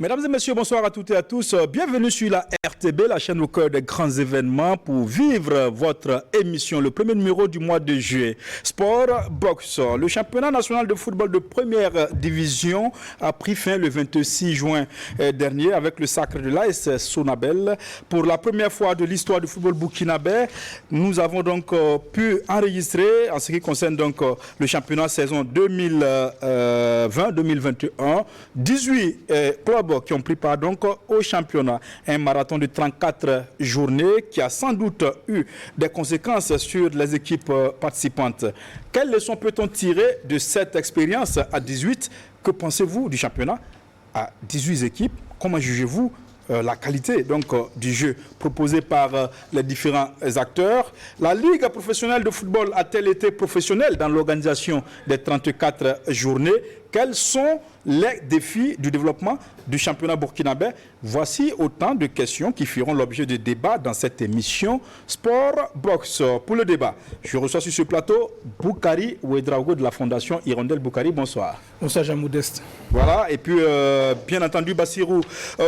Mesdames et messieurs, bonsoir à toutes et à tous. Bienvenue sur la RTB, la chaîne au cœur des grands événements pour vivre votre émission, le premier numéro du mois de juillet. Sport Box. Le championnat national de football de première division a pris fin le 26 juin dernier avec le sacre de l'AS Sonabel. Pour la première fois de l'histoire du football burkinabé, nous avons donc pu enregistrer, en ce qui concerne donc le championnat saison 2020-2021, 18 clubs qui ont pris part donc au championnat. Un marathon de 34 journées qui a sans doute eu des conséquences sur les équipes participantes. Quelles leçons peut-on tirer de cette expérience à 18? Que pensez-vous du championnat à 18 équipes? Comment jugez-vous la qualité donc du jeu proposé par les différents acteurs? La Ligue professionnelle de football a-t-elle été professionnelle dans l'organisation des 34 journées? Quels sont les défis du développement du championnat burkinabé? Voici autant de questions qui feront l'objet de débats dans cette émission Sport Box. Pour le débat, je reçois sur ce plateau Boukari Ouedraogo de la Fondation Hirondelle. Boukari, bonsoir. Bonsoir Jean Modeste. Voilà, et puis bien entendu Bassirou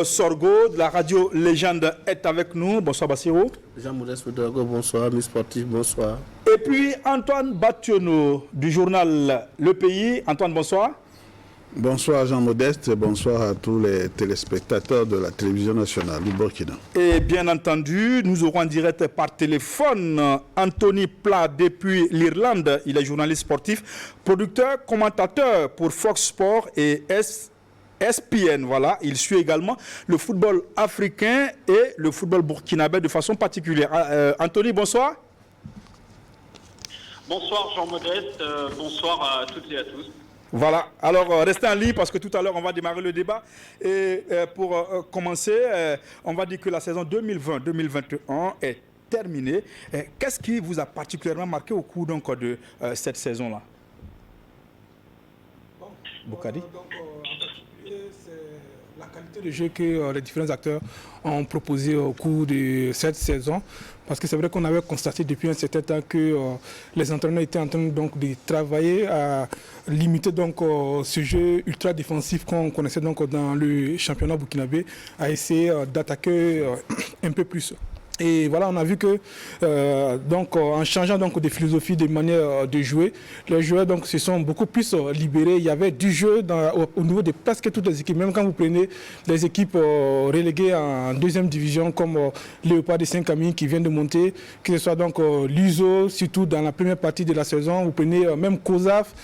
Sorgo de la radio Légende est avec nous. Bonsoir Bassirou. Jean Modeste Ouedraogo, bonsoir. Mes sportifs, bonsoir. Et puis Antoine Bationo du journal Le Pays. Antoine, bonsoir. Bonsoir Jean Modeste, bonsoir à tous les téléspectateurs de la télévision nationale du Burkina. Et bien entendu, nous aurons en direct par téléphone Anthony Plat depuis l'Irlande. Il est journaliste sportif, producteur, commentateur pour Fox Sport et ESPN. Voilà, il suit également le football africain et le football burkinabé de façon particulière. Anthony, bonsoir. Bonsoir Jean Modeste, bonsoir à toutes et à tous. Voilà, alors restez en ligne parce que tout à l'heure on va démarrer le débat et pour commencer, on va dire que la saison 2020-2021 est terminée. Qu'est-ce qui vous a particulièrement marqué au cours donc, de cette saison-là? Boukari? La qualité de jeu que les différents acteurs ont proposé au cours de cette saison. Parce que c'est vrai qu'on avait constaté depuis un certain temps que les entraîneurs étaient en train donc, de travailler à limiter donc, ce jeu ultra défensif qu'on connaissait donc, dans le championnat burkinabé, à essayer d'attaquer un peu plus. Et voilà, on a vu que donc, en changeant donc, de philosophie, de manière de jouer, les joueurs donc, se sont beaucoup plus libérés. Il y avait du jeu au niveau de presque toutes les équipes. Même quand vous prenez les équipes reléguées en deuxième division, comme Léopard de Saint-Camille qui vient de monter, que ce soit donc l'USO, surtout dans la première partie de la saison. Vous prenez même COSAF,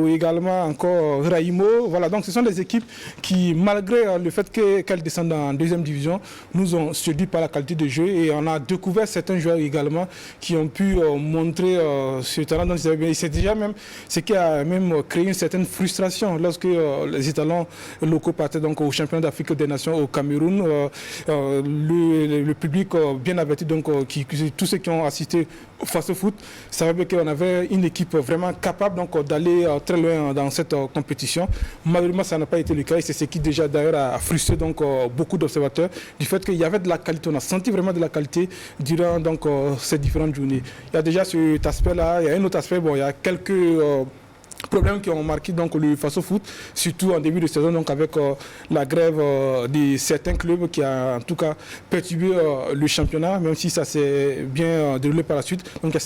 également encore Raïmo. Voilà, donc ce sont des équipes qui, malgré le fait qu'elles descendent en deuxième division, nous ont séduit par la qualité de jeu. Et on a découvert certains joueurs également qui ont pu montrer ce talent dont ils avaient bien. C'est déjà même ce qui a même créé une certaine frustration lorsque les étalons locaux partaient donc au championnat d'Afrique des Nations au Cameroun. Le public bien averti, donc tous ceux qui ont assisté face au foot, savaient qu'on avait une équipe vraiment capable donc d'aller très loin dans cette compétition. Malheureusement, ça n'a pas été le cas et c'est ce qui déjà d'ailleurs a frustré donc beaucoup d'observateurs du fait qu'il y avait de la qualité. On a senti vraiment de la qualité durant donc ces différentes journées. Il y a déjà cet aspect-là. Il y a un autre aspect. Bon, il y a quelques problèmes qui ont marqué donc le Faso Foot, surtout en début de saison, donc avec la grève de certains clubs qui a en tout cas perturbé le championnat, même si ça s'est bien déroulé par la suite. Donc il y a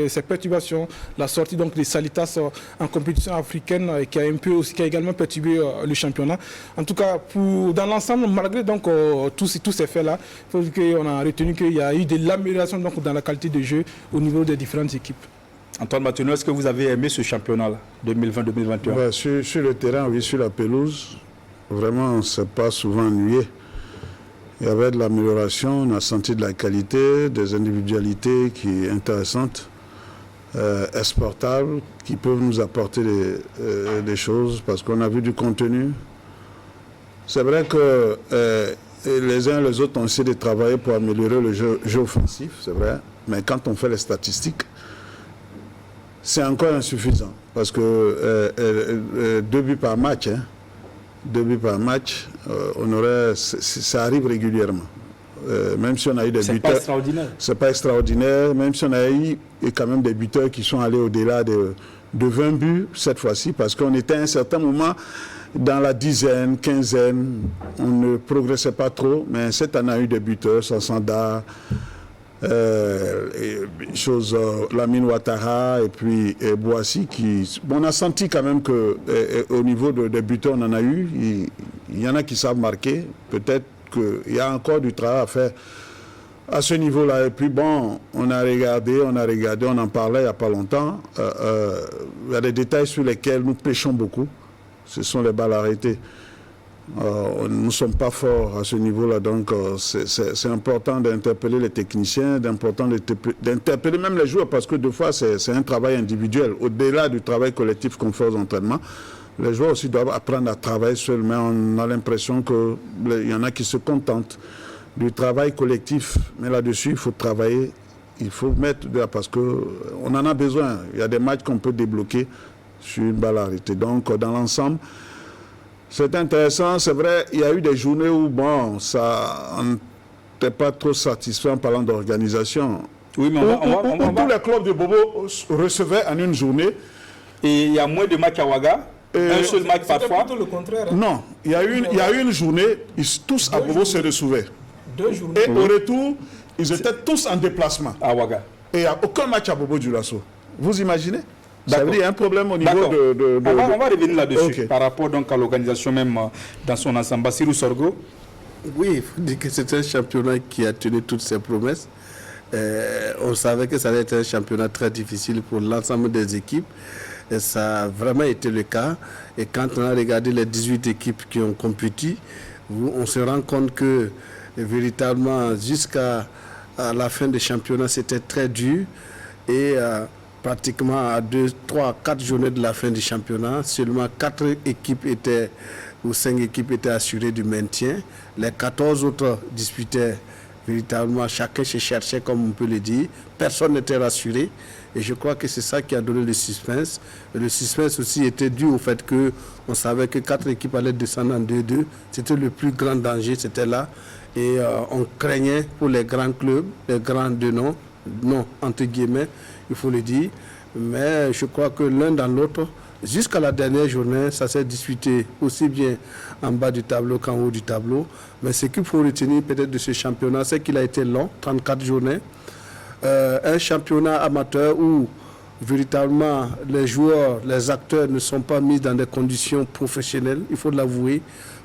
ces perturbations, la sortie donc des Salitas en compétition africaine qui a également perturbé le championnat. En tout cas, dans l'ensemble, malgré donc tous ces faits-là, il faut qu'on a retenu qu'il y a eu de l'amélioration donc dans la qualité de jeu au niveau des différentes équipes. Antoine Bationo, est-ce que vous avez aimé ce championnat-là, 2020-2021? Ouais, sur le terrain, oui, sur la pelouse, vraiment, on ne s'est pas souvent ennuyé. Il y avait de l'amélioration, on a senti de la qualité, des individualités intéressantes, exportables, qui peuvent nous apporter des choses, parce qu'on a vu du contenu. C'est vrai que les uns et les autres ont essayé de travailler pour améliorer le jeu offensif, c'est vrai, mais quand on fait les statistiques, c'est encore insuffisant parce que 2 buts par match, hein, 2 buts par match, ça arrive régulièrement. Même si on a eu des buteurs. C'est pas extraordinaire. C'est pas extraordinaire, même si on a eu quand même des buteurs qui sont allés au-delà de 20 buts cette fois-ci, parce qu'on était à un certain moment dans la dizaine, quinzaine, on ne progressait pas trop, mais cette année, on a eu des buteurs, Sansanda, Lamine Ouattara et puis Boissy, qui... Bon, on a senti quand même qu'au niveau des buteurs, on en a eu. Il y en a qui savent marquer. Peut-être qu'il y a encore du travail à faire à ce niveau-là. Et puis bon, on a regardé, on en parlait il n'y a pas longtemps. Il y a des détails sur lesquels nous pêchons beaucoup. Ce sont les balles arrêtées. Nous ne sommes pas forts à ce niveau-là, donc c'est important d'interpeller les techniciens, d'interpeller même les joueurs, parce que des fois c'est un travail individuel. Au-delà du travail collectif qu'on fait aux entraînements, les joueurs aussi doivent apprendre à travailler seuls, mais on a l'impression qu'il y en a qui se contentent du travail collectif. Mais là-dessus, il faut travailler, il faut mettre, parce qu'on en a besoin. Il y a des matchs qu'on peut débloquer sur une balle arrêtée. Donc dans l'ensemble, c'est intéressant, c'est vrai, il y a eu des journées où, bon, on n'était pas trop satisfait en parlant d'organisation. Oui, mais tous les clubs de Bobo recevaient en une journée. Et il y a moins de matchs à Ouaga, un seul match parfois. Plutôt le contraire. Non, il y a eu une journée, tous à Bobo se recevaient. 2 journées. Et au retour, ils étaient tous en déplacement. À Ouaga. Et il n'y a aucun match à Bobo du Lasso. Vous imaginez? Ça veut dire qu'il y a un problème au niveau de... On va revenir là-dessus, Okay. par rapport donc à l'organisation même dans son ensemble. Bassirou Sorgo. Oui, il faut dire que c'est un championnat qui a tenu toutes ses promesses. On savait que ça allait être un championnat très difficile pour l'ensemble des équipes. Et ça a vraiment été le cas. Et quand on a regardé les 18 équipes qui ont compétit, on se rend compte que véritablement jusqu'à la fin du championnat, c'était très dur. Et pratiquement à 2, 3, 4 journées de la fin du championnat, seulement 4 équipes étaient, ou 5 équipes étaient assurées du maintien. Les 14 autres disputaient véritablement, chacun se cherchait, comme on peut le dire. Personne n'était rassuré. Et je crois que c'est ça qui a donné le suspense. Et le suspense aussi était dû au fait qu'on savait que 4 équipes allaient descendre en 2-2. C'était le plus grand danger, c'était là. Et on craignait pour les grands clubs, les grands de nom, non, entre guillemets, il faut le dire. Mais je crois que l'un dans l'autre, jusqu'à la dernière journée, ça s'est disputé aussi bien en bas du tableau qu'en haut du tableau. Mais ce qu'il faut retenir peut-être de ce championnat, c'est qu'il a été long, 34 journées. Un championnat amateur où véritablement les joueurs, les acteurs ne sont pas mis dans des conditions professionnelles, il faut l'avouer,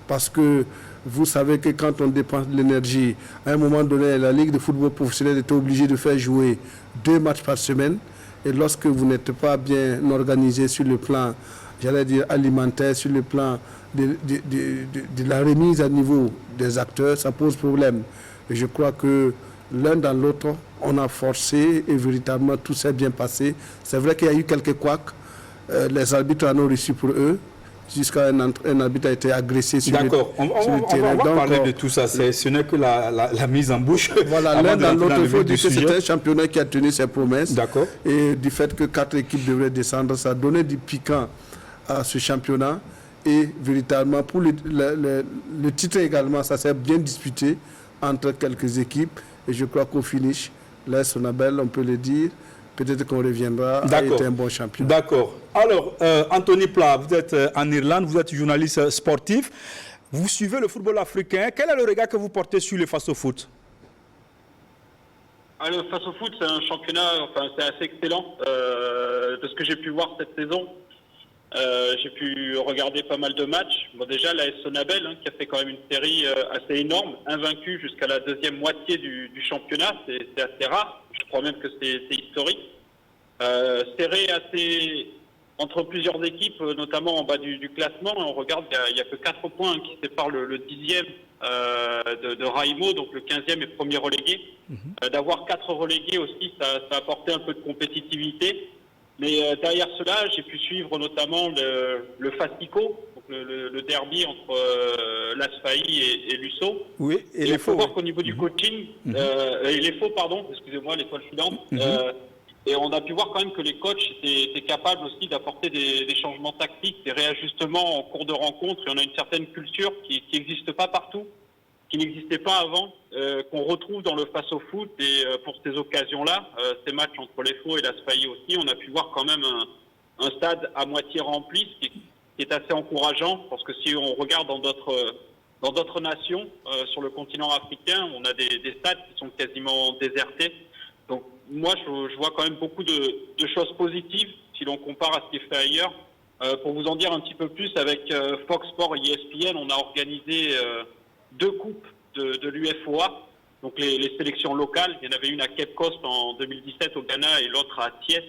parce que vous savez que quand on dépense de l'énergie, à un moment donné, la Ligue de football professionnel était obligée de faire jouer 2 matchs par semaine. Et lorsque vous n'êtes pas bien organisé sur le plan, j'allais dire alimentaire, sur le plan de la remise à niveau des acteurs, ça pose problème. Et je crois que l'un dans l'autre, on a forcé et véritablement tout s'est bien passé. C'est vrai qu'il y a eu quelques couacs. Les arbitres en ont reçu pour eux. Jusqu'à un arbitre a été agressé sur le terrain. D'accord, on va parler de tout ça. Ce n'est que la mise en bouche. Voilà, l'un dans l'autre, il faut dire que c'est un championnat qui a tenu ses promesses. D'accord. Et du fait que 4 équipes devraient descendre, ça a donné du piquant à ce championnat. Et véritablement, pour le titre également, ça s'est bien disputé entre quelques équipes. Et je crois qu'au finish, là, Sonabel, on peut le dire, peut-être qu'on reviendra à être un bon champion. D'accord. Alors, Anthony Pla, vous êtes en Irlande, vous êtes journaliste sportif. Vous suivez le football africain. Quel est le regard que vous portez sur le face-au-foot? Le face-au-foot, c'est un championnat, c'est assez excellent. De ce que j'ai pu voir cette saison, j'ai pu regarder pas mal de matchs. Bon, déjà, la Sonabel, qui a fait quand même une série assez énorme, invaincue jusqu'à la deuxième moitié du championnat, c'est assez rare. Je crois même que c'est historique. Serré assez entre plusieurs équipes, notamment en bas du classement. On regarde, il n'y a que 4 points qui séparent le 10e de Raimo, donc le 15e et premier relégué. D'avoir 4 relégués aussi, ça a apporté un peu de compétitivité. Mais derrière cela, j'ai pu suivre notamment le Fastico, donc le derby entre l'Asfaï et Lusso. Oui, et il faut voir qu'au niveau du coaching, et les faux, pardon, excusez-moi, l'étoile filante, et on a pu voir quand même que les coachs étaient capables aussi d'apporter des changements tactiques, des réajustements en cours de rencontre, et on a une certaine culture qui n'existe pas partout, qui n'existait pas avant, qu'on retrouve dans le face-au-foot. Et pour ces occasions-là, ces matchs entre les faux et l'Asfaï aussi, on a pu voir quand même un stade à moitié rempli, ce qui est qui est assez encourageant, parce que si on regarde dans d'autres nations sur le continent africain, on a des stades qui sont quasiment désertés. Donc moi, je vois quand même beaucoup de choses positives si l'on compare à ce qui est fait ailleurs. Pour vous en dire un petit peu plus, avec Fox Sports et ESPN, on a organisé 2 coupes de l'UFOA, donc les sélections locales. Il y en avait une à Cape Coast en 2017 au Ghana et l'autre à Thiès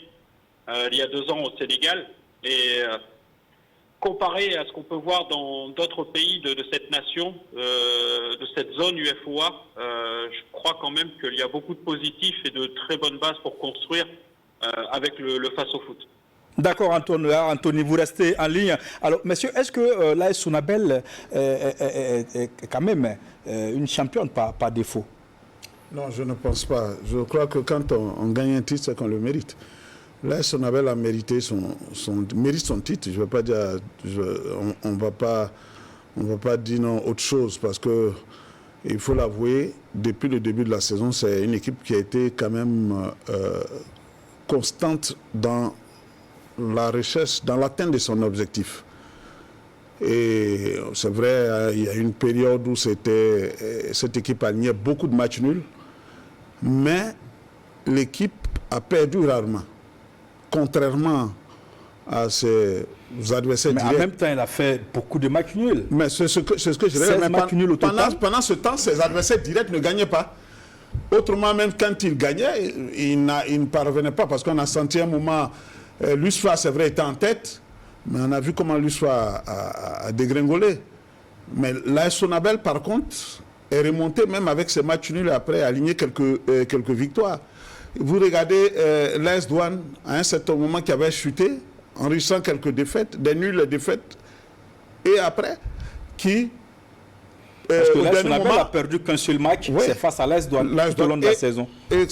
il y a 2 ans au Sénégal. Et comparé à ce qu'on peut voir dans d'autres pays de cette nation, de cette zone UFOA, je crois quand même qu'il y a beaucoup de positifs et de très bonnes bases pour construire avec le face au foot. D'accord, Anthony, vous restez en ligne. Alors, monsieur, est-ce que l'AS Sonabel est quand même une championne par défaut? Non, je ne pense pas. Je crois que quand on gagne un titre, c'est qu'on le mérite. L'AS Sonabel a mérité mérite son titre. Je ne veux pas dire, on ne va pas dire non autre chose, parce que il faut l'avouer, depuis le début de la saison, c'est une équipe qui a été quand même constante dans la recherche, dans l'atteinte de son objectif. Et c'est vrai, il y a une période où cette équipe alignait beaucoup de matchs nuls, mais l'équipe a perdu rarement, contrairement à ses adversaires directs. Mais en même temps, elle a fait beaucoup de matchs nuls. Mais c'est ce que je dirais. Pendant ce temps, ses adversaires directs ne gagnaient pas. Autrement, même quand ils gagnaient, ils ne parvenaient pas, parce qu'on a senti un moment... L'USFA, c'est vrai, était en tête, mais on a vu comment l'USFA a dégringolé. Mais l'AS Sonabel, par contre, est remonté même avec ses matchs nuls après, a aligné quelques victoires. Vous regardez l'AS Douane, à un certain moment, qui avait chuté, enregistrant quelques défaites, des nuls et défaites, et après, qui... Parce que l'AS Sonabel a perdu qu'un seul match, oui, c'est face à l'AS Douane tout au long de la saison. Et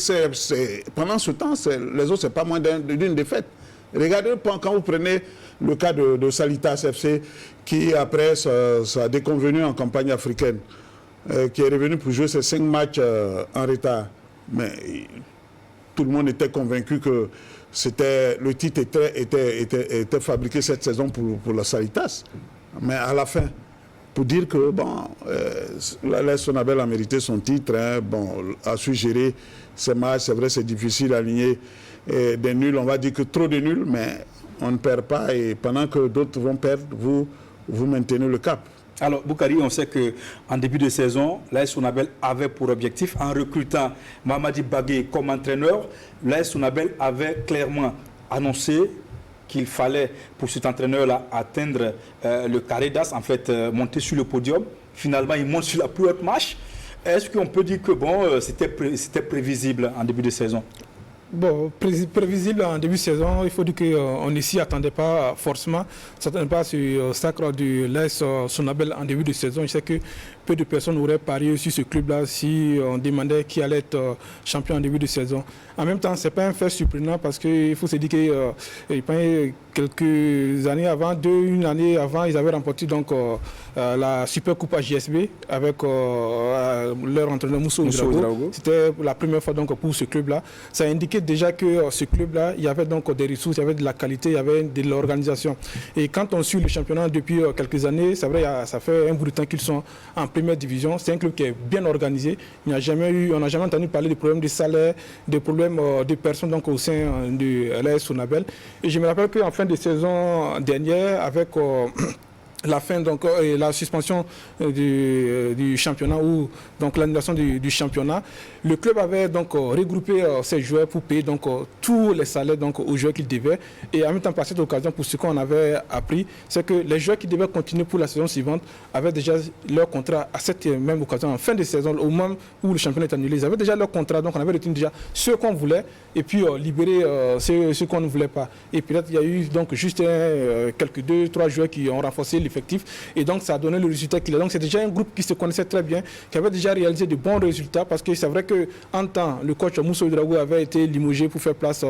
pendant ce temps, les autres, c'est pas moins d'une défaite. Regardez, quand vous prenez le cas de Salitas FC, qui après sa déconvenue en campagne africaine, qui est revenu pour jouer ses 5 matchs en retard. Mais tout le monde était convaincu que le titre était fabriqué cette saison pour la Salitas. Mais à la fin, pour dire que bon, l'AS Sonabel a mérité son titre, hein, bon, a su gérer ses matchs. C'est vrai, c'est difficile à aligner des nuls. On va dire que trop de nuls, mais on ne perd pas. Et pendant que d'autres vont perdre, vous maintenez le cap. Alors, Boukari, on sait qu'en début de saison, l'AS Sonabel avait pour objectif, en recrutant Mamadi Bagué comme entraîneur, l'AS Sonabel avait clairement annoncé qu'il fallait, pour cet entraîneur-là, atteindre le carré d'as, en fait, monter sur le podium. Finalement, il monte sur la plus haute marche. Est-ce qu'on peut dire que bon, c'était prévisible en début de saison? Bon, prévisible en début de saison, il faut dire qu'on ne s'y attendait pas forcément. On ne s'attendait pas à ce sacre de l'AS Sonabel en début de saison. Je sais que peu de personnes auraient parié sur ce club-là si on demandait qui allait être champion en début de saison. En même temps, ce n'est pas un fait surprenant, parce qu'il faut se dire que quelques années avant, une année avant, ils avaient remporté donc la Super Coupe à JSB avec leur entraîneur Moussa Ouedraogo. C'était la première fois donc pour ce club-là. Ça indiquait déjà que ce club-là, il y avait donc des ressources, il y avait de la qualité, il y avait de l'organisation. Et quand on suit le championnat depuis quelques années, c'est vrai, ça fait un bout de temps qu'ils sont en première division. C'est un club qui est bien organisé. On n'a jamais entendu parler des problèmes de salaire, des problèmes de personnes donc, au sein de l'AS Sonabel. Et je me rappelle qu'en fin de saison dernière, avec la fin donc la suspension du championnat, ou donc l'annulation du championnat, le club avait donc regroupé ses joueurs pour payer donc tous les salaires donc aux joueurs qu'ils devaient. Et en même temps, par cette occasion, pour ce qu'on avait appris, c'est que les joueurs qui devaient continuer pour la saison suivante avaient déjà leur contrat à cette même occasion, en fin de saison, au moment où le championnat est annulé. Ils avaient déjà leur contrat, donc on avait retenu déjà ceux qu'on voulait et puis libérer ceux qu'on ne voulait pas. Et peut-être il y a eu donc juste quelques 2-3 joueurs qui ont renforcé l'effectif, et donc ça a donné le résultat qu'il a. Donc c'est déjà un groupe qui se connaissait très bien, qui avait déjà réalisé de bons résultats, parce que c'est vrai qu'en temps, le coach Moussa Ouedraogo avait été limogé pour faire place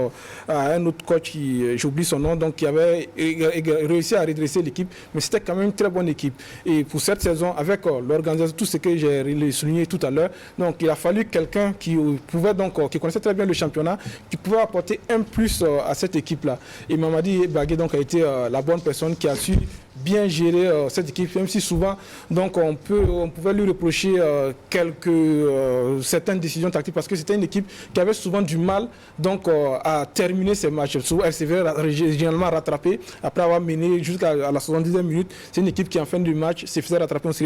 à un autre coach qui, j'oublie son nom, donc qui avait réussi à redresser l'équipe, mais c'était quand même une très bonne équipe. Et pour cette saison, avec l'organisation, tout ce que j'ai souligné tout à l'heure, donc il a fallu quelqu'un qui pouvait donc, qui connaissait très bien le championnat, qui pouvait apporter un plus à cette équipe-là. Et Mamadi Bagué donc a été la bonne personne qui a su bien géré cette équipe, même si souvent donc, on pouvait lui reprocher certaines décisions tactiques parce que c'était une équipe qui avait souvent du mal donc, à terminer ses matchs. Souvent, elle s'est généralement rattrapée après avoir mené jusqu'à la 70e minute. C'est une équipe qui, en fin du match, se faisait rattraper. On se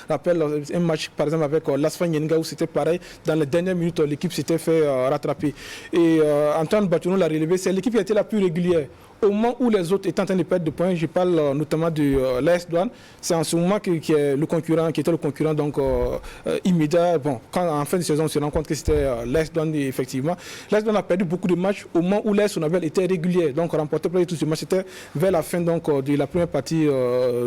rappelle un match, par exemple, avec l'Asfa Nyenga où c'était pareil. Dans les dernières minutes, l'équipe s'était fait rattraper. Et Antoine Batonon l'a relevé. C'est l'équipe qui a été la plus régulière. Au moment où les autres étaient en train de perdre de points, je parle notamment de l'AS Douane, c'est en ce moment qui était le concurrent donc, immédiat. Bon, quand en fin de saison, on se rend compte que c'était l'AS Douane, effectivement. L'AS Douane a perdu beaucoup de matchs au moment où l'AS Sonabel était régulier, donc remporté près de tous ces matchs. C'était vers la fin donc, de la première partie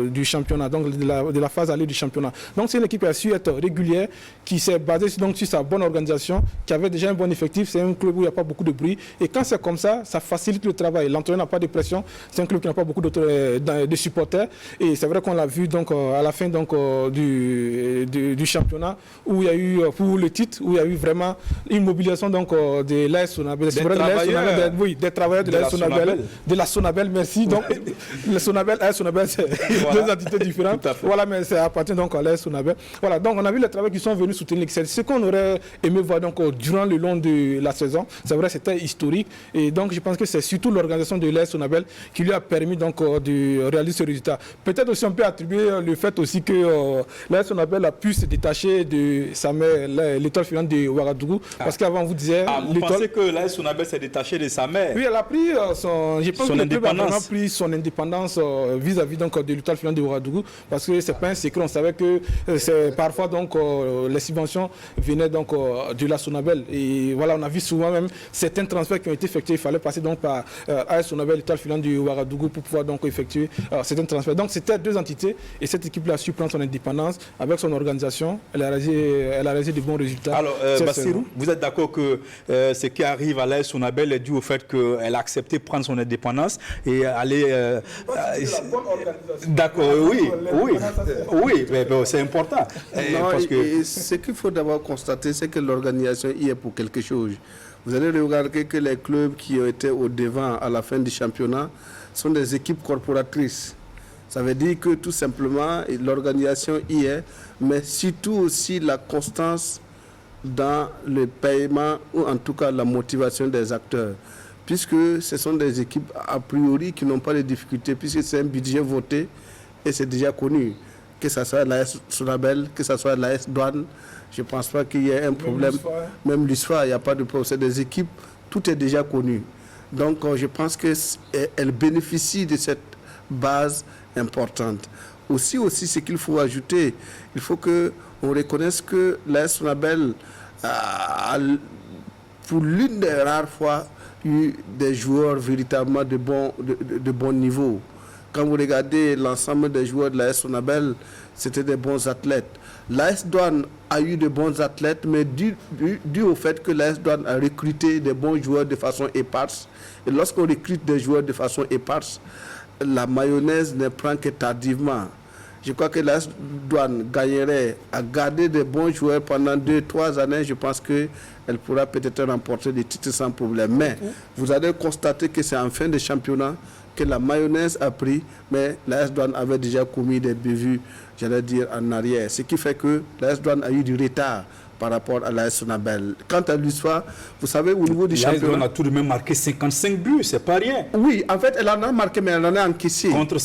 du championnat, donc de la phase allée du championnat. Donc c'est une équipe qui a su être régulière, qui s'est basée donc, sur sa bonne organisation, qui avait déjà un bon effectif. C'est un club où il n'y a pas beaucoup de bruit. Et quand c'est comme ça, ça facilite le travail. L'entraîneur n'a pas de pression. C'est un club qui n'a pas beaucoup de supporters. Et c'est vrai qu'on l'a vu donc, à la fin donc, du championnat où il y a eu, pour le titre, où il y a eu vraiment une mobilisation donc, de l'AS Sonabel. Des travailleurs de l'AS Sonabel. De la Sonabel, merci. Donc, le Sonabel, l'AS Sonabel, c'est deux entités différentes. Voilà, mais ça appartient donc à l'AS Sonabel. Voilà, donc on a vu les travailleurs qui sont venus soutenir. C'est ce qu'on aurait aimé voir donc, durant le long de la saison. C'est vrai, c'était historique. Et donc, je pense que c'est surtout l'organisation de l'AS Sonabel qui lui a permis donc de réaliser ce résultat. Peut-être aussi on peut attribuer le fait aussi que l'AS Sonabel a pu se détacher de sa mère, l'étoile filante de Ouagadougou, parce qu'avant vous disiez... vous pensez que l'AS Sonabel s'est détaché de sa mère? Oui, elle a pris je pense que le club a vraiment pris son indépendance vis-à-vis donc de l'étoile filante de Ouagadougou, parce que c'est pas un secret, on savait que parfois donc les subventions venaient donc de la Sonabel, et voilà, on a vu souvent même certains transferts qui ont été effectués, il fallait passer donc par AS Sonabel, l'étoile filante du Ouagadougou pour pouvoir donc effectuer certains transferts. Donc c'était deux entités et cette équipe-là a su prendre son indépendance avec son organisation. Elle a réalisé de bons résultats. Alors, Bassirou, vous êtes d'accord que ce qui arrive à l'AS Sonabel est dû au fait qu'elle a accepté de prendre son indépendance et aller... D'accord, oui, mais c'est important. Parce que... ce qu'il faut d'abord constater, c'est que l'organisation y est pour quelque chose. Vous allez regarder que les clubs qui ont été au devant à la fin du championnat sont des équipes corporatrices. Ça veut dire que tout simplement, l'organisation y est, mais surtout aussi la constance dans le paiement ou en tout cas la motivation des acteurs. Puisque ce sont des équipes a priori qui n'ont pas de difficultés, puisque c'est un budget voté et c'est déjà connu. Que ce soit l'AS Sonabel, que ce soit l'AS Douane, je ne pense pas qu'il y ait un problème. Même l'USFA, il n'y a pas de problème. C'est des équipes, tout est déjà connu. Donc, je pense qu'elles bénéficient de cette base importante. Aussi, ce qu'il faut ajouter, il faut qu'on reconnaisse que l'AS Sonabel a, pour l'une des rares fois, eu des joueurs véritablement de bon niveau. Quand vous regardez l'ensemble des joueurs de l'AS Sonabel, c'était des bons athlètes. L'AS Douane a eu de bons athlètes, mais dû au fait que l'AS Douane a recruté des bons joueurs de façon éparse. Et lorsqu'on recrute des joueurs de façon éparse, la mayonnaise ne prend que tardivement. Je crois que l'AS Douane gagnerait à garder des bons joueurs pendant 2-3 années. Je pense qu'elle pourra peut-être remporter des titres sans problème. Mais vous allez constater que c'est en fin de championnat que la mayonnaise a pris, mais l'AS Douane avait déjà commis des bévues, j'allais dire, en arrière. Ce qui fait que l'AS Douane a eu du retard par rapport à l'AS Sonabel. Quant à l'USFA, vous savez, au niveau du championnat... L'AS Douane a tout de même marqué 55 buts, c'est pas rien. Oui, en fait, elle en a marqué, mais elle en a encaissé. Contre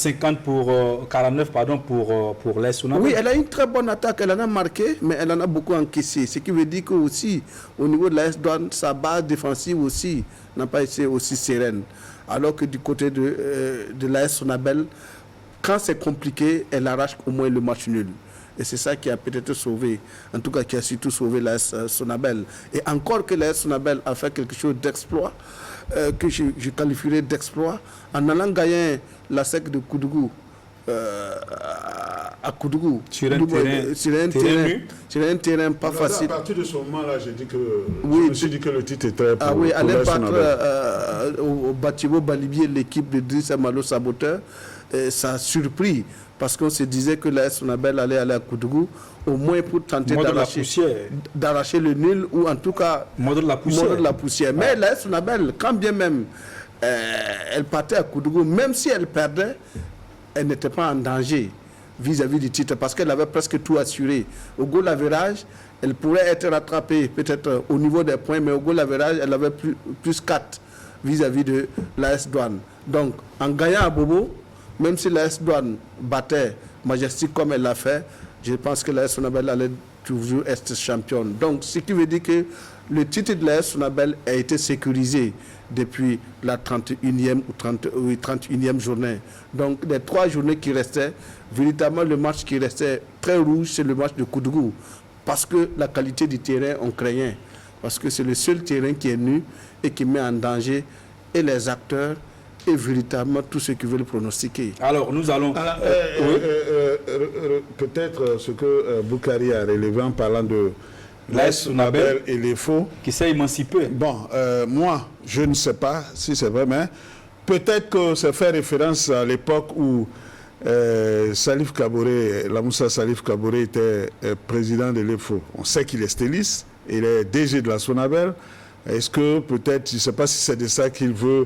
49 pour l'AS Sonabel. Oui, elle a une très bonne attaque, elle en a marqué, mais elle en a beaucoup encaissé. Ce qui veut dire que aussi, au niveau de l'AS Douane, sa base défensive aussi n'a pas été aussi sereine. Alors que du côté de l'AS Sonabel, quand c'est compliqué, elle arrache au moins le match nul. Et c'est ça qui a peut-être sauvé, en tout cas qui a surtout sauvé l'AS Sonabel. Et encore que l'AS Sonabel a fait quelque chose d'exploit, que je qualifierais d'exploit, en allant gagner la SEC de Koudougou, à Koudougou, sur un terrain pas facile. À partir de ce moment-là, je me suis dit que le titre était pour aller battre au Batibo Balibier l'équipe de Driss Malo Saboteur. Ça a surpris parce qu'on se disait que l'AS Sonabel allait aller à Koudougou au moins pour tenter d'arracher le nul ou en tout cas mordre la poussière. Mais l'AS Sonabel, quand bien même elle partait à Koudougou, même si elle perdait, elle n'était pas en danger vis-à-vis du titre parce qu'elle avait presque tout assuré. Au goal average, elle pourrait être rattrapée peut-être au niveau des points, mais au goal average, elle avait plus 4 vis-à-vis de l'AS Douane. Donc, en gagnant à Bobo, même si l'AS Douane battait Majestic comme elle l'a fait, je pense que l'AS Sonabel allait toujours être championne. Donc, ce qui veut dire que le titre de l'AS Sonabel a été sécurisé depuis la 31e ou 31e journée. Donc, les 3 journées qui restaient, véritablement le match qui restait très rouge, c'est le match de Koudougou. Parce que la qualité du terrain, on craignait. Parce que c'est le seul terrain qui est nu et qui met en danger et les acteurs et véritablement tous ceux qui veulent pronostiquer. Alors, nous allons... Peut-être ce que Boukari a relevé en parlant de l'AS Sonabel et les faux. Qui s'est émancipé. Bon, moi, je ne sais pas si c'est vrai, mais peut-être que ça fait référence à l'époque où Salif Kaboré, Lamoussa Salif Kaboré était président de l'EFO. On sait qu'il est styliste, il est DG de la Sonabel. Est-ce que peut-être, je ne sais pas si c'est de ça qu'il veut,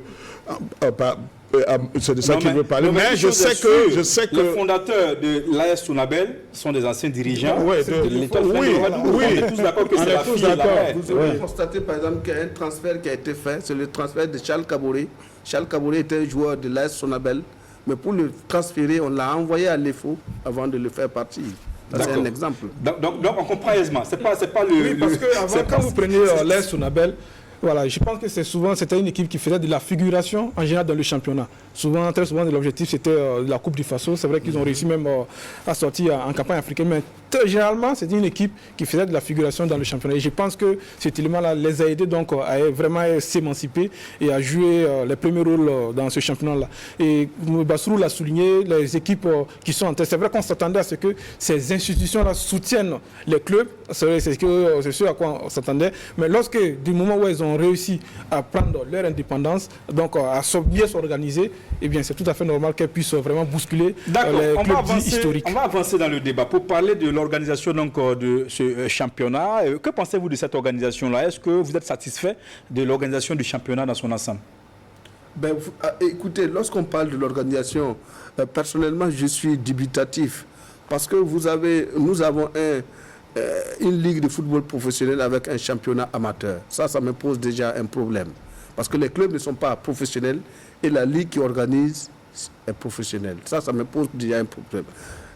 c'est de ça qu'il veut parler, mais je sais que... Les fondateurs de l'AS Sonabel sont des anciens dirigeants de l'étoile. Oui, on est tous d'accord que c'est la fille et la mère. Vous avez constaté par exemple qu'il y a un transfert qui a été fait, c'est le transfert de Charles Kaboré. Charles Kaboré était un joueur de l'AS Sonabel, mais pour le transférer, on l'a envoyé à l'EFO avant de le faire partir. C'est un exemple. Donc on comprend aisément. C'est pas le... Oui, parce que avant, quand vous prenez l'AS Sonabel, voilà, je pense que c'était une équipe qui faisait de la figuration en général dans le championnat. Très souvent, l'objectif c'était la Coupe du Faso. C'est vrai qu'ils ont réussi même à sortir en campagne africaine, mais généralement, c'était une équipe qui faisait de la figuration dans le championnat. Et je pense que cet élément-là les a aidés donc, à vraiment s'émanciper et à jouer les premiers rôles dans ce championnat-là. Et Bassirou l'a souligné, les équipes qui sont en tête, c'est vrai qu'on s'attendait à ce que ces institutions-là soutiennent les clubs. C'est ce à quoi on s'attendait. Mais lorsque, du moment où elles ont réussi à prendre leur indépendance, donc à bien s'organiser, eh bien, c'est tout à fait normal qu'elles puissent vraiment bousculer les clubs historiques. On va avancer dans le débat pour parler de l'organisation de ce championnat. Que pensez-vous de cette organisation-là? Est-ce que vous êtes satisfait de l'organisation du championnat dans son ensemble? Écoutez, lorsqu'on parle de l'organisation, personnellement, je suis dubitatif. Parce que nous avons une ligue de football professionnel avec un championnat amateur. Ça me pose déjà un problème. Parce que les clubs ne sont pas professionnels et la ligue qui organise est professionnelle. Ça me pose déjà un problème.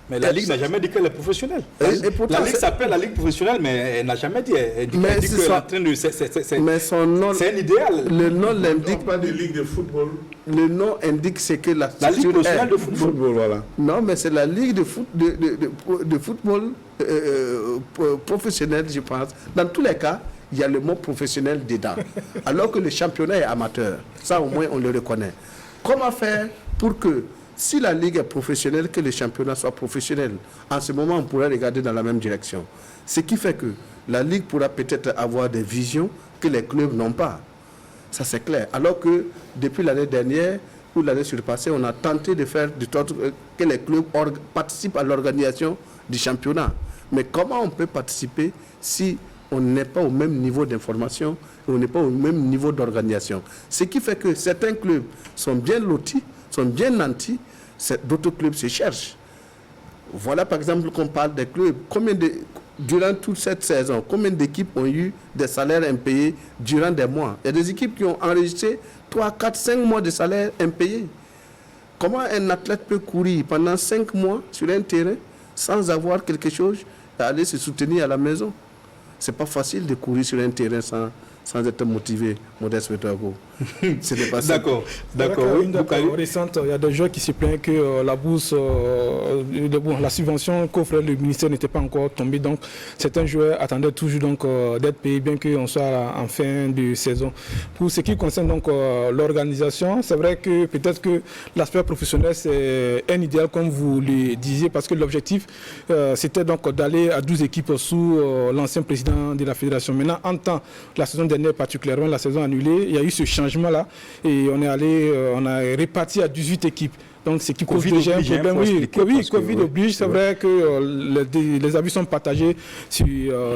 Mais la Ligue n'a jamais dit qu'elle est professionnelle. La Ligue s'appelle la Ligue professionnelle, mais elle n'a jamais dit. Elle dit qu'elle est en train de... C'est un idéal. Le nom l'indique. Pas de Ligue de football. Le nom indique c'est que la Ligue professionnelle de football. Voilà. Non, mais c'est la Ligue de football professionnelle, je pense. Dans tous les cas, il y a le mot professionnel dedans. Alors que le championnat est amateur. Ça, au moins, on le reconnaît. Comment faire pour que, si la Ligue est professionnelle, que le championnat soit professionnel? En ce moment, on pourrait regarder dans la même direction. Ce qui fait que la Ligue pourra peut-être avoir des visions que les clubs n'ont pas. Ça, c'est clair. Alors que, depuis l'année dernière ou l'année surpassée, on a tenté de faire de sorte que les clubs participent à l'organisation du championnat. Mais comment on peut participer si on n'est pas au même niveau d'information et on n'est pas au même niveau d'organisation? Ce qui fait que certains clubs sont bien lotis, sont bien nantis, d'autres clubs se cherchent. Voilà par exemple qu'on parle des clubs. Durant toute cette saison, combien d'équipes ont eu des salaires impayés durant des mois? Il y a des équipes qui ont enregistré 3, 4, 5 mois de salaires impayés. Comment un athlète peut courir pendant 5 mois sur un terrain sans avoir quelque chose et aller se soutenir à la maison? C'est pas facile de courir sur un terrain sans être motivé, Modeste Vetago. C'était pas ça. D'accord. Récente, il y a des joueurs qui se plaignent que la bourse, la subvention qu'offre le ministère n'était pas encore tombée. Donc, certains joueurs attendaient toujours d'être payés, bien qu'on soit en fin de saison. Pour ce qui concerne donc l'organisation, c'est vrai que peut-être que l'aspect professionnel, c'est un idéal, comme vous le disiez, parce que l'objectif, c'était donc d'aller à 12 équipes sous l'ancien président de la fédération. Maintenant, en temps, la saison dernière particulièrement, la saison annulée, il y a eu ce changement-là et on a réparti à 18 équipes. Donc, ce qui cause Covid déjà un oblige, hein, problème. faut Oui, expliquer, Covid parce que, oblige. C'est vrai que les avis sont partagés sur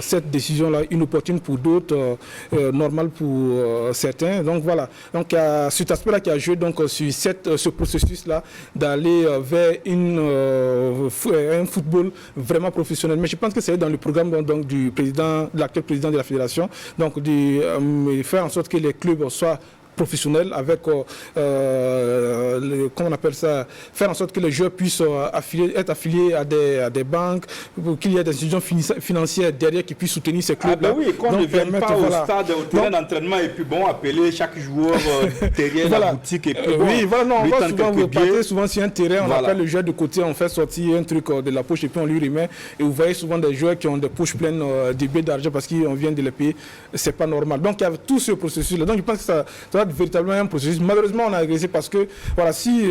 cette décision-là, inopportune pour d'autres, normale pour certains. Donc, voilà. Donc, il y a cet aspect-là qui a joué donc, sur ce processus-là d'aller vers un football vraiment professionnel. Mais je pense que c'est dans le programme donc, du président, de l'actuel président de la fédération, donc de faire en sorte que les clubs soient professionnels avec, comment on appelle ça, faire en sorte que les joueurs puissent être affiliés à des banques, qu'il y ait des institutions financières derrière qui puissent soutenir ces clubs. Ah ben oui, qu'on ne vienne pas au stade, au terrain d'entraînement et puis bon, appeler chaque joueur derrière la boutique et puis bon, oui, voilà, non, on va souvent vous partez souvent sur un terrain, on appelle le joueur de côté, on fait sortir un truc de la poche et puis on lui remet. Et vous voyez souvent des joueurs qui ont des poches pleines de billets d'argent parce qu'on vient de les payer. C'est pas normal. Donc il y a tout ce processus-là. Donc je pense que ça va être véritablement un processus. Malheureusement, on a régressé parce que voilà, si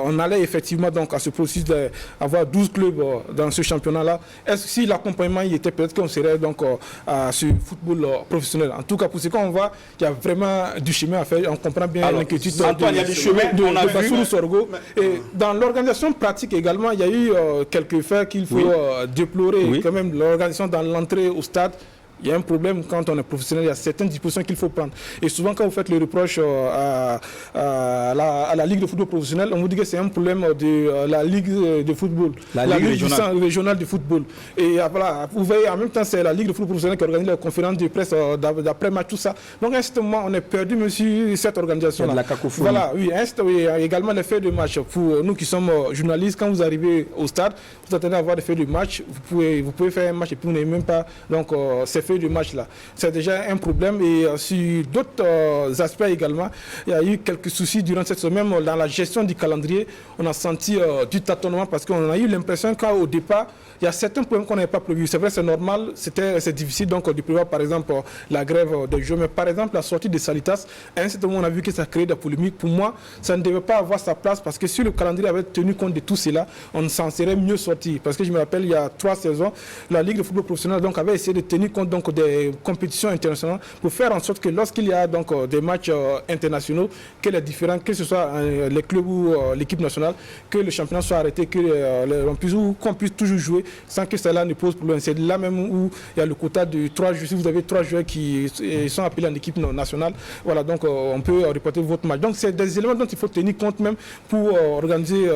on allait effectivement donc à ce processus d'avoir 12 clubs dans ce championnat-là, est-ce que si l'accompagnement y était, peut-être qu'on serait donc à ce football professionnel. En tout cas, pour ce qu'on voit, il y a vraiment du chemin à faire. On comprend bien l'inquiétude de Bassirou Sorgho. Et dans l'organisation pratique également, il y a eu quelques faits qu'il faut déplorer. Quand même, l'organisation dans l'entrée au stade. Il y a un problème quand on est professionnel, il y a certaines dispositions qu'il faut prendre. Et souvent, quand vous faites le reproche à la Ligue de football professionnel, on vous dit que c'est un problème de la Ligue de football, la Ligue régionale de football. Et voilà, vous voyez, en même temps, c'est la Ligue de football professionnel qui organise la conférence de presse d'après-match, tout ça. Donc, à ce moment, on est perdu, monsieur, cette organisation-là. La cacophonie. Voilà, oui, il y a également les faits de match. Pour nous qui sommes journalistes, quand vous arrivez au stade, vous attendez à avoir des faits de match. Vous pouvez faire un match et puis vous n'avez même pas. Donc, c'est du match là. C'est déjà un problème et sur d'autres aspects également, il y a eu quelques soucis durant cette semaine dans la gestion du calendrier. On a senti du tâtonnement parce qu'on a eu l'impression qu'au départ, il y a certains problèmes qu'on n'avait pas prévus. C'est vrai, c'est normal, c'est difficile donc de prévoir par exemple la grève des joueurs, mais par exemple la sortie de Salitas, à un certain moment on a vu que ça crée des polémiques. Pour moi, ça ne devait pas avoir sa place parce que si le calendrier avait tenu compte de tout cela, on s'en serait mieux sorti. Parce que je me rappelle, il y a 3 saisons, la Ligue de football professionnel donc, avait essayé de tenir compte donc, des compétitions internationales pour faire en sorte que lorsqu'il y a donc des matchs internationaux, que les différents, que ce soit les clubs ou l'équipe nationale, que le championnat soit arrêté, qu'on puisse toujours jouer sans que cela ne pose problème. C'est là même où il y a le quota de 3 joueurs. Si vous avez 3 joueurs qui sont appelés en équipe nationale, voilà, donc on peut reporter votre match. Donc c'est des éléments dont il faut tenir compte même pour organiser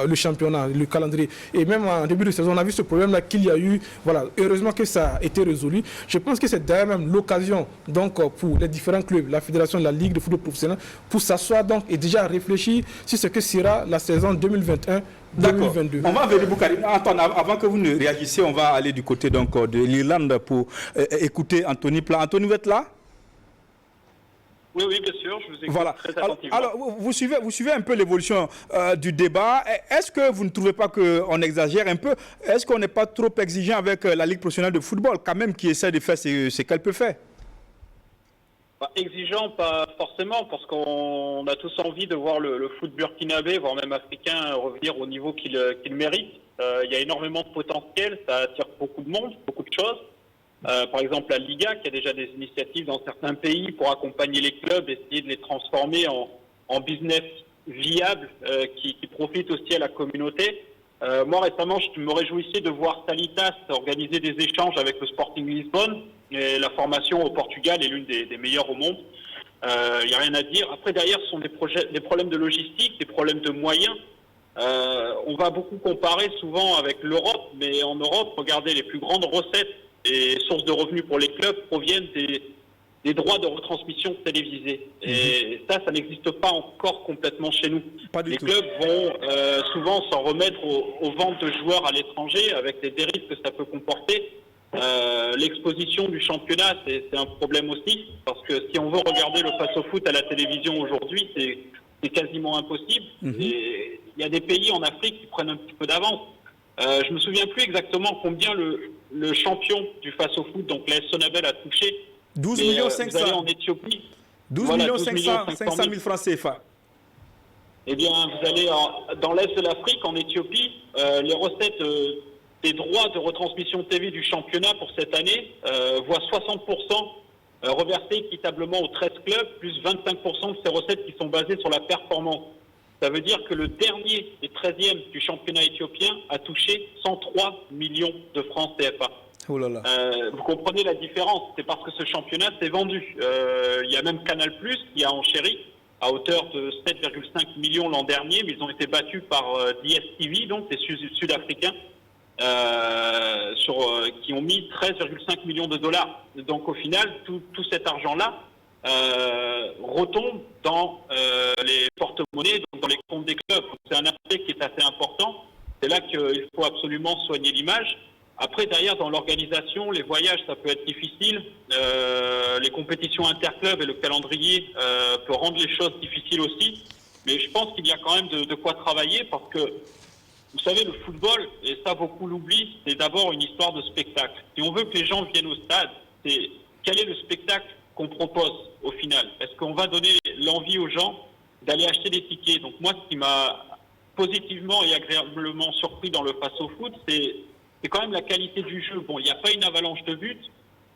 le championnat, le calendrier. Et même en début de saison, on a vu ce problème-là qu'il y a eu. Voilà, heureusement que ça a été résolu. Je pense que c'est d'ailleurs même l'occasion donc pour les différents clubs, la fédération, la Ligue de football professionnel, pour s'asseoir donc et déjà réfléchir sur ce que sera la saison 2021. D'accord. On va venir, Boukari. Attends, avant que vous ne réagissiez, on va aller du côté donc, de l'Irlande pour écouter Anthony Pla. Anthony, vous êtes là? Oui, bien sûr, je vous écoute très attentivement. Alors, vous suivez un peu l'évolution du débat. Est-ce que vous ne trouvez pas qu'on exagère un peu? Est-ce qu'on n'est pas trop exigeant avec la Ligue professionnelle de football, quand même, qui essaie de faire ce qu'elle peut faire? Exigeant, pas forcément, parce qu'on a tous envie de voir le foot burkinabé, voire même africain, revenir au niveau qu'il mérite. Il y a énormément de potentiel, ça attire beaucoup de monde, beaucoup de choses. Par exemple, la Liga, qui a déjà des initiatives dans certains pays pour accompagner les clubs, essayer de les transformer en business viable, qui profite aussi à la communauté. Moi, récemment, je me réjouissais de voir Salitas organiser des échanges avec le Sporting Lisbonne. Et la formation au Portugal est l'une des meilleures au monde. Il n'y a rien à dire. Après, derrière, ce sont des problèmes de logistique, des problèmes de moyens. On va beaucoup comparer souvent avec l'Europe, mais en Europe, regardez, les plus grandes recettes et sources de revenus pour les clubs proviennent des droits de retransmission télévisée. Et ça n'existe pas encore complètement chez nous. Les clubs vont souvent s'en remettre aux ventes de joueurs à l'étranger avec les dérives que ça peut comporter. L'exposition du championnat, c'est un problème aussi, parce que si on veut regarder le face-au-foot à la télévision aujourd'hui, c'est quasiment impossible. Et il y a des pays en Afrique qui prennent un petit peu d'avance. Je me souviens plus exactement combien le champion du face-au-foot, donc l'AS Sonabel, a touché. 12 millions 500. Vous allez en Éthiopie. 12 millions 500 000 francs CFA. Eh bien, vous allez dans l'Est de l'Afrique, en Éthiopie, les recettes des droits de retransmission TV du championnat pour cette année voient 60% reversés équitablement aux 13 clubs, plus 25% de ces recettes qui sont basées sur la performance. Ça veut dire que le dernier et 13e du championnat éthiopien a touché 103 millions de francs CFA. Oh là là. Vous comprenez la différence, c'est parce que ce championnat s'est vendu. Il y a même Canal+, qui a enchéri à hauteur de 7,5 millions l'an dernier, mais ils ont été battus par DStv, donc des Sud-Africains, qui ont mis 13,5 millions de dollars. Donc au final, tout cet argent-là retombe dans les porte-monnaies, donc dans les comptes des clubs. C'est un aspect qui est assez important. C'est là qu'il faut absolument soigner l'image. Après, derrière, dans l'organisation, les voyages, ça peut être difficile. Les compétitions interclubs et le calendrier peut rendre les choses difficiles aussi. Mais je pense qu'il y a quand même de quoi travailler parce que, vous savez, le football, et ça beaucoup l'oublient, c'est d'abord une histoire de spectacle. Si on veut que les gens viennent au stade, c'est quel est le spectacle qu'on propose au final? Est-ce qu'on va donner l'envie aux gens d'aller acheter des tickets? Donc moi, ce qui m'a positivement et agréablement surpris dans le face au foot, c'est quand même la qualité du jeu. Bon, il n'y a pas une avalanche de buts,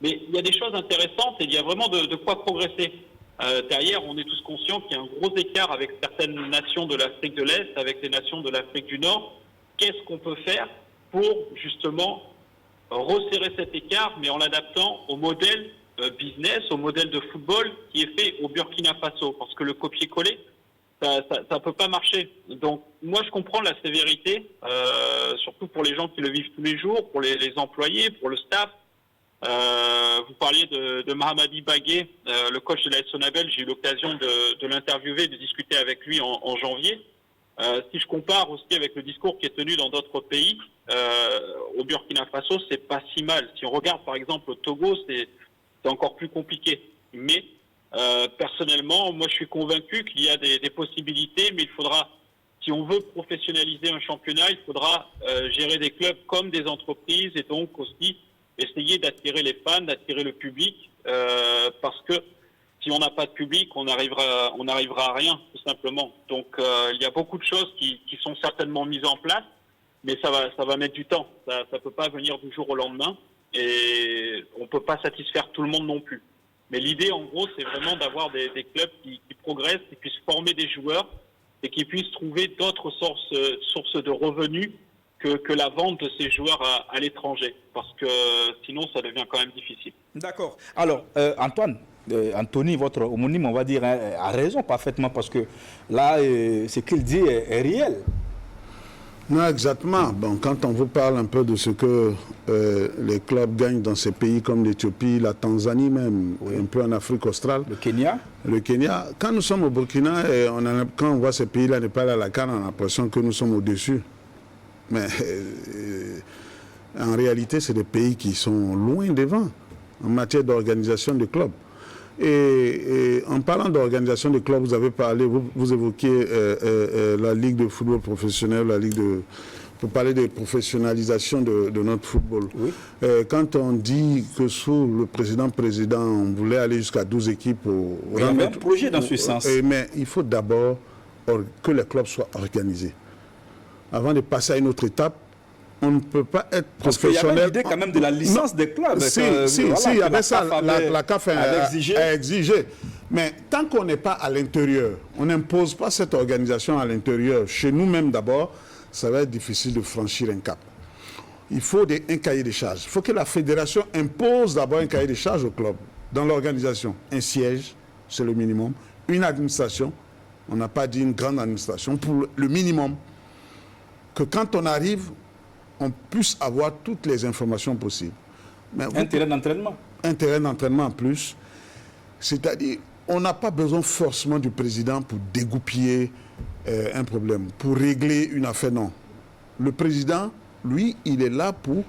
mais il y a des choses intéressantes et il y a vraiment de quoi progresser. Derrière, on est tous conscients qu'il y a un gros écart avec certaines nations de l'Afrique de l'Est, avec les nations de l'Afrique du Nord. Qu'est-ce qu'on peut faire pour justement resserrer cet écart, mais en l'adaptant au modèle business, au modèle de football qui est fait au Burkina Faso? Parce que le copier-coller, ça peut pas marcher. Donc moi je comprends la sévérité, surtout pour les gens qui le vivent tous les jours, pour les employés, pour le staff. Vous parliez de Mahamadi Bagué, le coach de l'AS Sonabel. J'ai eu l'occasion de l'interviewer, de discuter avec lui en janvier. Si je compare aussi avec le discours qui est tenu dans d'autres pays, au Burkina Faso, c'est pas si mal. Si on regarde par exemple au Togo, c'est encore plus compliqué. Mais personnellement, moi je suis convaincu qu'il y a des possibilités, mais il faudra, si on veut professionnaliser un championnat, il faudra gérer des clubs comme des entreprises et donc aussi essayer d'attirer les fans, d'attirer le public, parce que si on n'a pas de public, on n'arrivera à rien, tout simplement. Donc il y a beaucoup de choses qui sont certainement mises en place, mais ça va mettre du temps. Ça ne peut pas venir du jour au lendemain et on ne peut pas satisfaire tout le monde non plus. Mais l'idée, en gros, c'est vraiment d'avoir des clubs qui progressent, qui puissent former des joueurs et qui puissent trouver d'autres sources de revenus que la vente de ces joueurs à l'étranger. Parce que sinon, ça devient quand même difficile. D'accord. Alors, Anthony, votre homonyme, on va dire, a raison parfaitement parce que là, ce qu'il dit est réel. Non, exactement. Bon, quand on vous parle un peu de ce que les clubs gagnent dans ces pays comme l'Éthiopie, la Tanzanie même, oui, un peu en Afrique australe. Le Kenya. Le Kenya. Quand nous sommes au Burkina, et quand on voit ces pays-là ne pas aller à la CAN, on a l'impression que nous sommes au-dessus. Mais en réalité, c'est des pays qui sont loin devant en matière d'organisation de clubs. Et en parlant d'organisation de clubs, vous avez parlé, vous évoquiez la Ligue de football professionnel, pour parler de professionnalisation de notre football. Oui. Quand on dit que sous le président, on voulait aller jusqu'à 12 équipes il y a un projet dans ce sens. Mais il faut d'abord que les clubs soient organisés. Avant de passer à une autre étape, on ne peut pas être professionnel. Parce qu'il y avait l'idée quand même de la licence des clubs. Si, il y avait ça, la CAF a exigé. Mais tant qu'on n'est pas à l'intérieur, on n'impose pas cette organisation à l'intérieur. Chez nous-mêmes d'abord, ça va être difficile de franchir un cap. Il faut un cahier de charges. Il faut que la fédération impose d'abord un cahier de charges au club. Dans l'organisation, un siège, c'est le minimum. Une administration, on n'a pas dit une grande administration, pour le minimum. Que quand on arrive, on puisse avoir toutes les informations possibles. Mais un terrain d'entraînement. Un terrain d'entraînement en plus. C'est-à-dire, on n'a pas besoin forcément du président pour dégoupiller un problème, pour régler une affaire, non. Le président, lui, il est là pour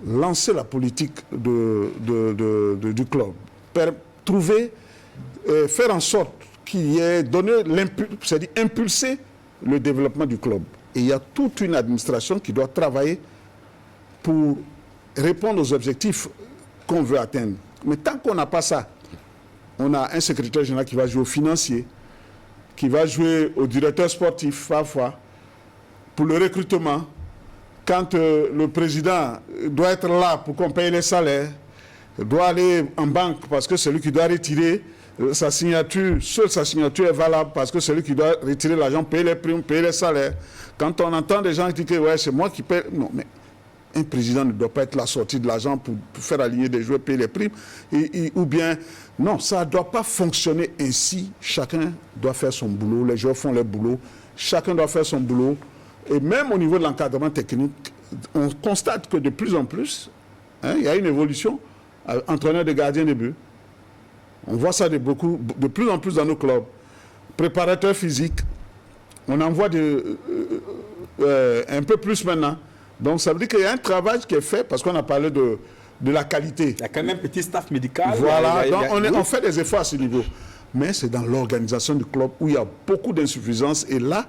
lancer la politique du club. Faire en sorte qu'il y ait donné l'impulse, c'est-à-dire impulser le développement du club. Et il y a toute une administration qui doit travailler pour répondre aux objectifs qu'on veut atteindre. Mais tant qu'on n'a pas ça, on a un secrétaire général qui va jouer au financier, qui va jouer au directeur sportif parfois, pour le recrutement. Quand le président doit être là pour qu'on paye les salaires, doit aller en banque parce que c'est lui qui doit retirer sa signature, seule sa signature est valable parce que celui qui doit retirer l'argent, payer les primes, payer les salaires. Quand on entend des gens qui disent que ouais, c'est moi qui paye, non, mais un président ne doit pas être la sortie de l'argent pour faire aligner des joueurs, payer les primes, ou bien, non, ça ne doit pas fonctionner ainsi. Chacun doit faire son boulot, les joueurs font leur boulot, chacun doit faire son boulot. Et même au niveau de l'encadrement technique, on constate que de plus en plus, il y a une évolution. Entraîneur de gardien de but, on voit ça de plus en plus dans nos clubs. Préparateur physique, on en voit un peu plus maintenant. Donc ça veut dire qu'il y a un travail qui est fait parce qu'on a parlé de la qualité. Il y a quand même un petit staff médical. Voilà, donc on fait des efforts à ce niveau. Mais c'est dans l'organisation du club où il y a beaucoup d'insuffisances. Et là,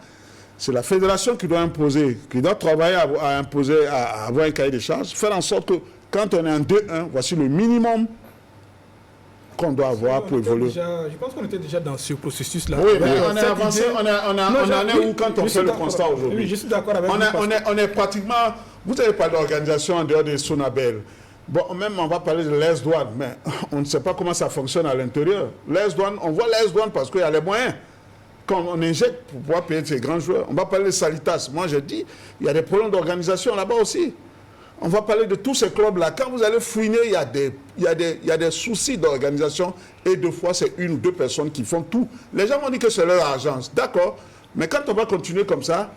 c'est la fédération qui doit imposer, qui doit travailler à imposer, à avoir un cahier de charges, faire en sorte que quand on est en 2-1, voici le minimum qu'on doit avoir pour évoluer. Je pense qu'on était déjà dans ce processus-là. Oui, mais on est avancé, on est où quand on fait le constat aujourd'hui? Oui, je suis d'accord avec vous. On est pratiquement... Vous n'avez pas d'organisation en dehors de Sonabel. Bon, même on va parler de l'Est-Douane, mais on ne sait pas comment ça fonctionne à l'intérieur. L'Est-Douane, on voit l'Est-Douane parce qu'il y a les moyens. Quand on injecte pour pouvoir payer ces grands joueurs, on va parler de Salitas. Moi, je dis, il y a des problèmes d'organisation là-bas aussi. On va parler de tous ces clubs-là. Quand vous allez fouiner, il y a des soucis d'organisation et deux fois, c'est une ou deux personnes qui font tout. Les gens vont dire que c'est leur agence. D'accord. Mais quand on va continuer comme ça,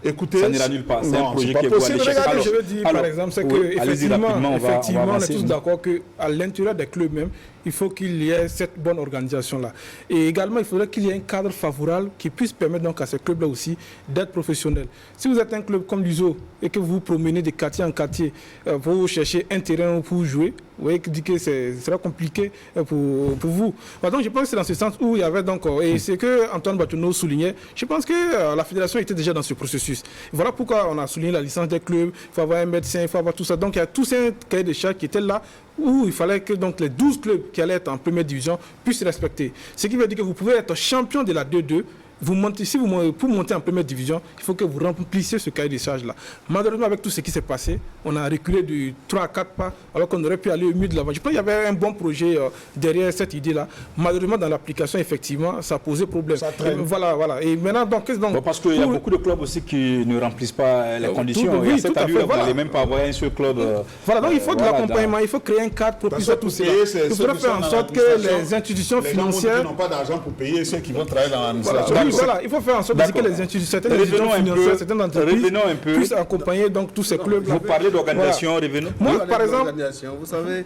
écoutez... Ça n'ira nulle part. C'est un projet qui est possible. Regardez, je veux dire, par exemple, c'est qu'effectivement, on est tous d'accord qu'à l'intérieur des clubs même, il faut qu'il y ait cette bonne organisation-là. Et également, il faudrait qu'il y ait un cadre favorable qui puisse permettre donc à ces clubs-là aussi d'être professionnels. Si vous êtes un club comme l'USO et que vous vous promenez de quartier en quartier pour chercher un terrain pour jouer, vous voyez que ce sera compliqué pour vous. Donc, je pense que c'est dans ce sens où il y avait donc, et c'est que Antoine Batounot soulignait, je pense que la fédération était déjà dans ce processus. Voilà pourquoi on a souligné la licence des clubs, il faut avoir un médecin, il faut avoir tout ça. Donc, il y a tous ces cahiers de charges qui étaient là où il fallait que donc, les 12 clubs qui allaient être en première division puissent respecter. Ce qui veut dire que vous pouvez être champion de la 2-2. Pour monter en première division, il faut que vous remplissiez ce cahier de charges-là. Malheureusement, avec tout ce qui s'est passé, on a reculé de 3 à 4 pas, alors qu'on aurait pu aller au mieux de l'avant. Je pense qu'il y avait un bon projet derrière cette idée-là. Malheureusement, dans l'application, effectivement, ça posait problème. Voilà. Et maintenant, donc parce qu'il y a beaucoup de clubs aussi qui ne remplissent pas les conditions. Il y a cette allure, vous n'allez même pas avoir un seul club. Voilà, donc il faut de l'accompagnement, il faut créer un cadre propice à tout cela. Il faudrait faire en sorte que les institutions financières... Les gens n'ont pas d'argent pour payer ceux qui vont travailler dans l'administration. Voilà, il faut faire en sorte que les institutions, certaines institutions financières, certaines entreprises puissent accompagner donc tous ces clubs. Vous parlez d'organisation, revenons. Moi, par exemple, vous savez,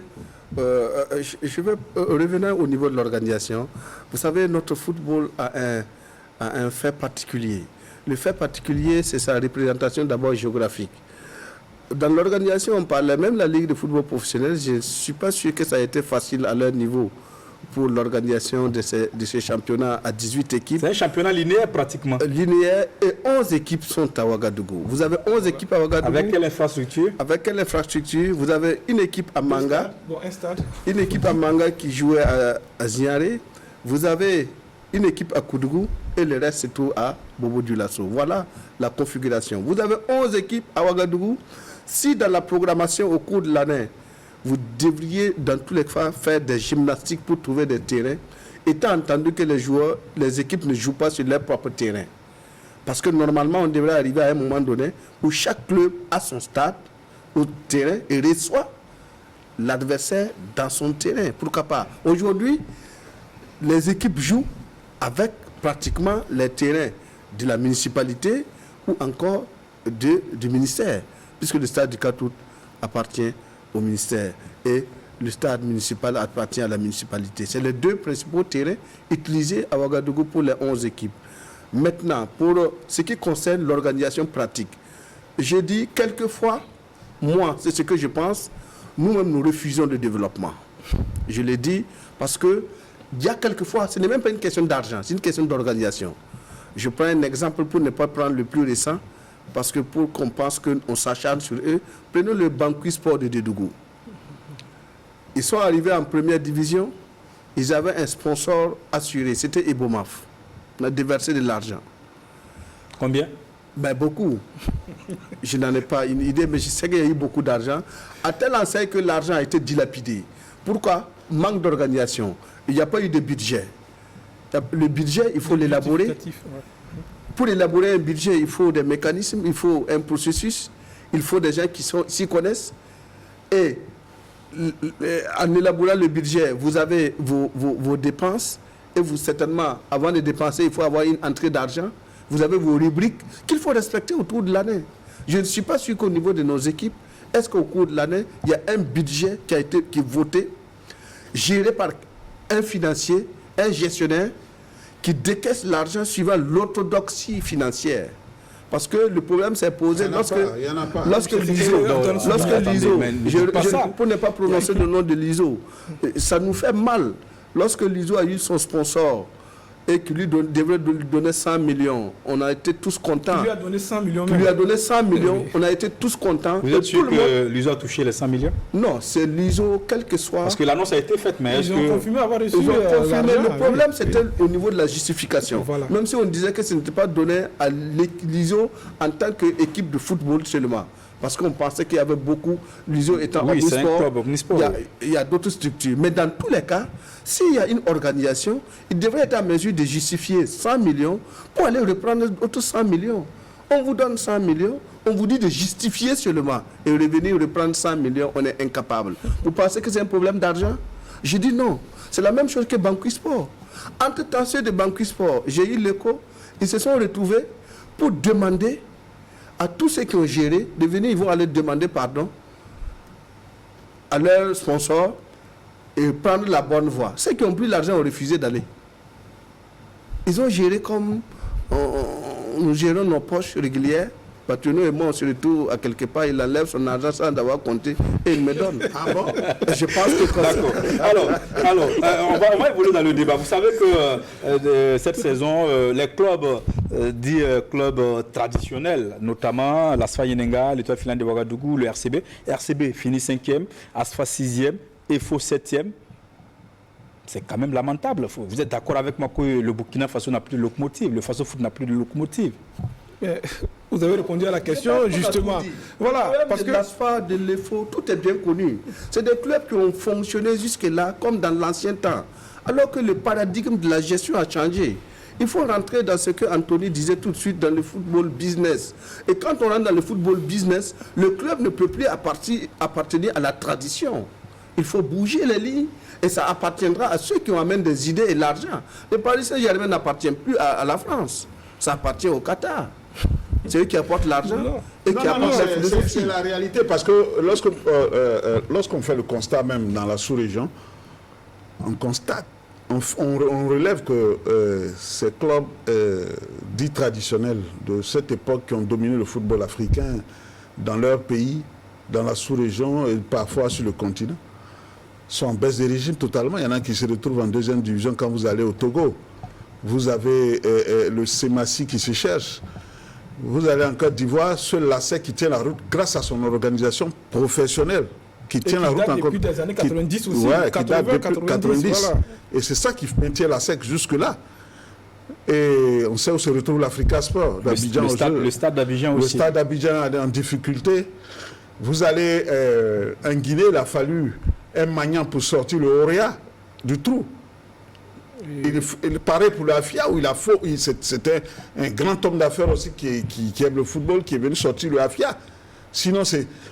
je vais revenir au niveau de l'organisation. Vous savez, notre football a un fait particulier. Le fait particulier, c'est sa représentation d'abord géographique. Dans l'organisation, on parlait même de la Ligue de football professionnel. Je ne suis pas sûr que ça a été facile à leur niveau pour l'organisation de ces championnats à 18 équipes. C'est un championnat linéaire pratiquement. Linéaire, et 11 équipes sont à Ouagadougou. Vous avez 11 équipes à Ouagadougou. Avec quelle infrastructure? Avec quelle infrastructure? Vous avez une équipe à Manga. Un stade. Une équipe à Manga qui jouait à Ziaré. Vous avez une équipe à Koudougou et le reste c'est tout à Bobo Dioulasso. Voilà la configuration. Vous avez 11 équipes à Ouagadougou. Si dans la programmation au cours de l'année, vous devriez dans tous les cas faire des gymnastiques pour trouver des terrains, étant entendu que les équipes ne jouent pas sur leur propre terrain. Parce que normalement, on devrait arriver à un moment donné où chaque club a son stade au terrain et reçoit l'adversaire dans son terrain. Pourquoi pas? Aujourd'hui, les équipes jouent avec pratiquement les terrains de la municipalité ou encore du ministère, puisque le stade du 4 août appartient au ministère et le stade municipal appartient à la municipalité. C'est les deux principaux terrains utilisés à Ouagadougou pour les 11 équipes. Maintenant, pour ce qui concerne l'organisation pratique, je dis quelquefois, moi, c'est ce que je pense, nous-mêmes nous refusons le développement. Je l'ai dit parce que il y a quelquefois, ce n'est même pas une question d'argent, c'est une question d'organisation. Je prends un exemple pour ne pas prendre le plus récent, parce que pour qu'on pense qu'on s'acharne sur eux, prenons le Banqui Sport de Dédougou. Ils sont arrivés en première division, ils avaient un sponsor assuré, c'était Ebomaf. On a déversé de l'argent. Combien? Ben beaucoup. Je n'en ai pas une idée, mais je sais qu'il y a eu beaucoup d'argent. À tel enseigne que l'argent a été dilapidé. Pourquoi? Manque d'organisation. il n'y a pas eu de budget. Le budget, il faut l'élaborer. Pour élaborer un budget, il faut des mécanismes, il faut un processus, il faut des gens qui s'y connaissent. Et en élaborant le budget, vous avez vos dépenses. Et vous, certainement, avant de dépenser, il faut avoir une entrée d'argent. Vous avez vos rubriques qu'il faut respecter autour de l'année. Je ne suis pas sûr qu'au niveau de nos équipes, est-ce qu'au cours de l'année, il y a un budget qui est voté, géré par un financier, un gestionnaire, qui décaisse l'argent suivant l'orthodoxie financière. Parce que le problème s'est posé lorsque l'ISO, pour ne pas prononcer le nom de l'ISO, ça nous fait mal. Lorsque l'ISO a eu son sponsor et qu'il lui devrait lui donner 100 millions, on a été tous contents. Il lui a donné 100 millions. Il lui a donné 100 millions, oui. On a été tous contents. Vous êtes sûr que l'ISO a touché les 100 millions? Non, c'est l'ISO, quel que soit... Parce que l'annonce a été faite, mais ils ont confirmé avoir reçu l'argent. Le problème, c'était au niveau de la justification. Voilà. Même si on disait que ce n'était pas donné à l'ISO en tant qu'équipe de football seulement. Parce qu'on pensait qu'il y avait beaucoup, l'ISO étant omnisport, il y a d'autres structures. Mais dans tous les cas, s'il y a une organisation, il devrait être en mesure de justifier 100 millions pour aller reprendre d'autres 100 millions. On vous donne 100 millions, on vous dit de justifier seulement et revenir reprendre 100 millions, on est incapable. Vous pensez que c'est un problème d'argent? Je dis non. C'est la même chose que Banquisport. Entre-temps, ceux de Banquisport, j'ai eu l'écho, ils se sont retrouvés pour demander à tous ceux qui ont géré de venir, ils vont aller demander pardon à leurs sponsors et prendre la bonne voie. Ceux qui ont pris l'argent ont refusé d'aller. Ils ont géré comme nous gérons nos poches régulières. Patriano et moi, on se retrouve à quelque part, il enlève son argent sans avoir compté et il me donne. Ah bon? Je pense que... D'accord. Alors on va évoluer dans le débat. Vous savez que cette saison, les clubs dits clubs traditionnels, notamment l'Asfa Yenenga, l'Étoile Filante de Ouagadougou, le RCB. RCB finit 5e, Asfa 6e, EFO 7e. C'est quand même lamentable. Vous êtes d'accord avec moi que le Burkina Faso n'a plus de locomotive, le Faso Foot n'a plus de locomotive? Vous avez répondu à la question, justement. Voilà, parce que l'ASFA, de l'EFO, tout est bien connu. C'est des clubs qui ont fonctionné jusque-là comme dans l'ancien temps, alors que le paradigme de la gestion a changé. Il faut rentrer dans ce que Anthony disait tout de suite dans le football business. Et quand on rentre dans le football business, le club ne peut plus appartenir à la tradition. Il faut bouger les lignes et ça appartiendra à ceux qui amènent des idées et l'argent. Le Paris Saint-Germain n'appartient plus à la France, ça appartient au Qatar. C'est eux qui apportent l'argent et qui apportent la philosophie. C'est la réalité parce que lorsqu'on fait le constat même dans la sous-région, on constate, on relève que ces clubs dits traditionnels de cette époque qui ont dominé le football africain dans leur pays, dans la sous-région et parfois sur le continent, sont en baisse de régime totalement. Il y en a qui se retrouvent en deuxième division quand vous allez au Togo. Vous avez le Semassi qui se cherche. Vous allez en Côte d'Ivoire, seul l'ASEC qui tient la route grâce à son organisation professionnelle. Qui tient la route encore. Depuis des années 90 aussi. Ouais, 80, 90. Voilà. Et c'est ça qui maintient l'ASEC jusque-là. Et on sait où se retrouve l'Africa Sport. Le stade d'Abidjan aussi. Le stade d'Abidjan est en difficulté. Vous allez en Guinée, il a fallu un Magnan pour sortir le Orea du trou. Il paraît pour l'AFIA où c'était un grand homme d'affaires aussi qui aime le football, qui est venu sortir le AFIA. Sinon,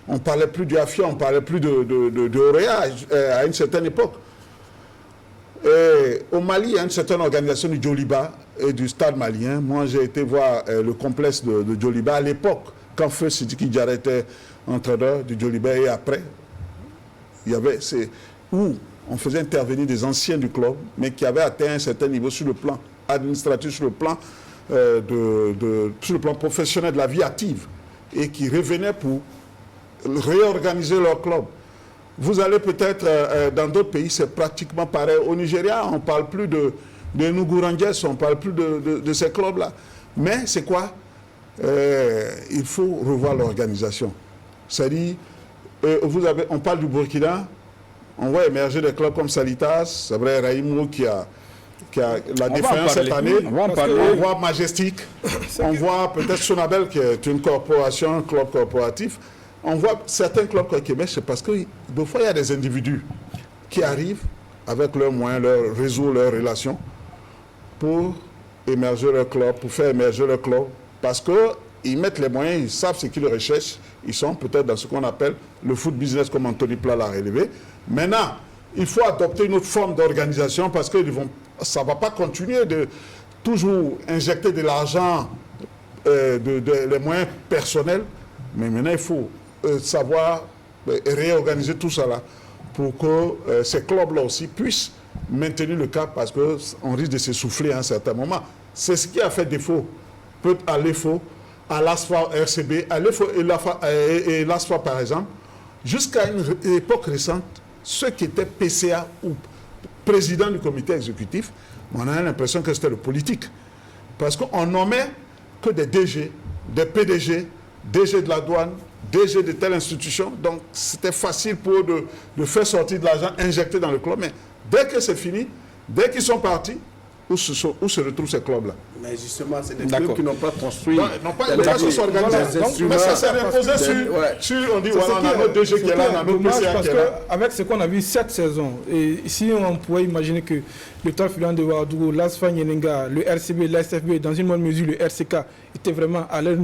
on ne parlait plus du AFIA, on ne parlait plus de Orea à une certaine époque. Et au Mali, il y a une certaine organisation du Djoliba et du stade malien. Moi, j'ai été voir le complexe de Djoliba à l'époque, quand Feu Sidiki Diarra était entraîneur du Djoliba et après. Il y avait où on faisait intervenir des anciens du club, mais qui avaient atteint un certain niveau sur le plan administratif, sur le plan, sur le plan professionnel de la vie active, et qui revenaient pour réorganiser leur club. Vous allez peut-être dans d'autres pays, c'est pratiquement pareil. Au Nigeria, on ne parle plus de Nugu Rangers, on ne parle plus de ces clubs-là. Mais c'est quoi? Il faut revoir l'organisation. C'est-à-dire, on parle du Burkina. On voit émerger des clubs comme Salitas, c'est vrai, Raïmou qui a la défaillance cette année. On voit Majestic, on voit peut-être Sonabel qui est une corporation, un club corporatif. On voit certains clubs qui émergent, c'est parce que des fois il y a des individus qui arrivent avec leurs moyens, leurs réseaux, leurs relations, pour émerger leur club, pour faire émerger leur club, parce qu'ils mettent les moyens, ils savent ce qu'ils recherchent, ils sont peut-être dans ce qu'on appelle le foot business, comme Anthony Plat l'a relevé. Maintenant, il faut adopter une autre forme d'organisation, parce que ça ne va pas continuer de toujours injecter de l'argent, les moyens personnels, mais maintenant il faut savoir réorganiser tout ça là, pour que ces clubs-là aussi puissent maintenir le cap, parce qu'on risque de s'essouffler à un certain moment. C'est ce qui a fait défaut, peut à l'EFO, à l'ASFA RCB, à l'EFO et l'ASFA par exemple, jusqu'à une époque récente, ceux qui étaient PCA ou président du comité exécutif, on a l'impression que c'était le politique. Parce qu'on nommait que des DG, des PDG, DG de la douane, DG de telle institution. Donc c'était facile pour eux de faire sortir de l'argent injecté dans le club. Mais dès que c'est fini, dès qu'ils sont partis, où se retrouvent ces clubs-là? Mais justement, c'est des clubs qui n'ont pas construit. Non, pas s'organiser. Mais ça s'est imposé sur, on dit, voilà, on a notre DG qui est là, on a notre PCA qui est là. Avec ce qu'on a vu cette saison, et ici on pourrait imaginer que le temps filant de Ouagadougou, l'ASFA Nyenenga, le RCB, l'ASFB, dans une bonne mesure le RCK, étaient vraiment à leur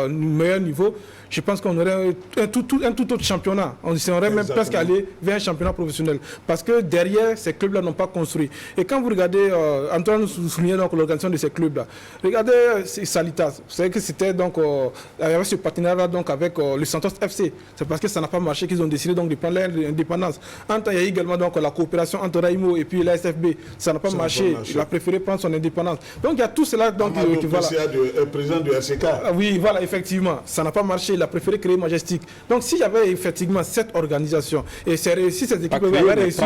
meilleur niveau. Je pense qu'on aurait un tout autre championnat. On serait même presque allé vers un championnat professionnel. Parce que derrière, ces clubs-là n'ont pas construit. Et quand vous regardez, Antoine nous soulignait donc l'organisation de ces clubs-là. Regardez Salitas. Vous savez que c'était donc, avec ce partenariat donc avec le Santos FC. C'est parce que ça n'a pas marché qu'ils ont décidé donc de prendre leur indépendance. En temps, il y a également donc la coopération entre Raimo et puis la SFB. Ça n'a pas marché. Il a préféré prendre son indépendance. Donc il y a tout cela. Donc, président du RCK. Oui, voilà, effectivement. Ça n'a pas marché. Il a préféré créer Majestic. Donc s'il y avait effectivement cette organisation, et si ces équipes avaient réussi,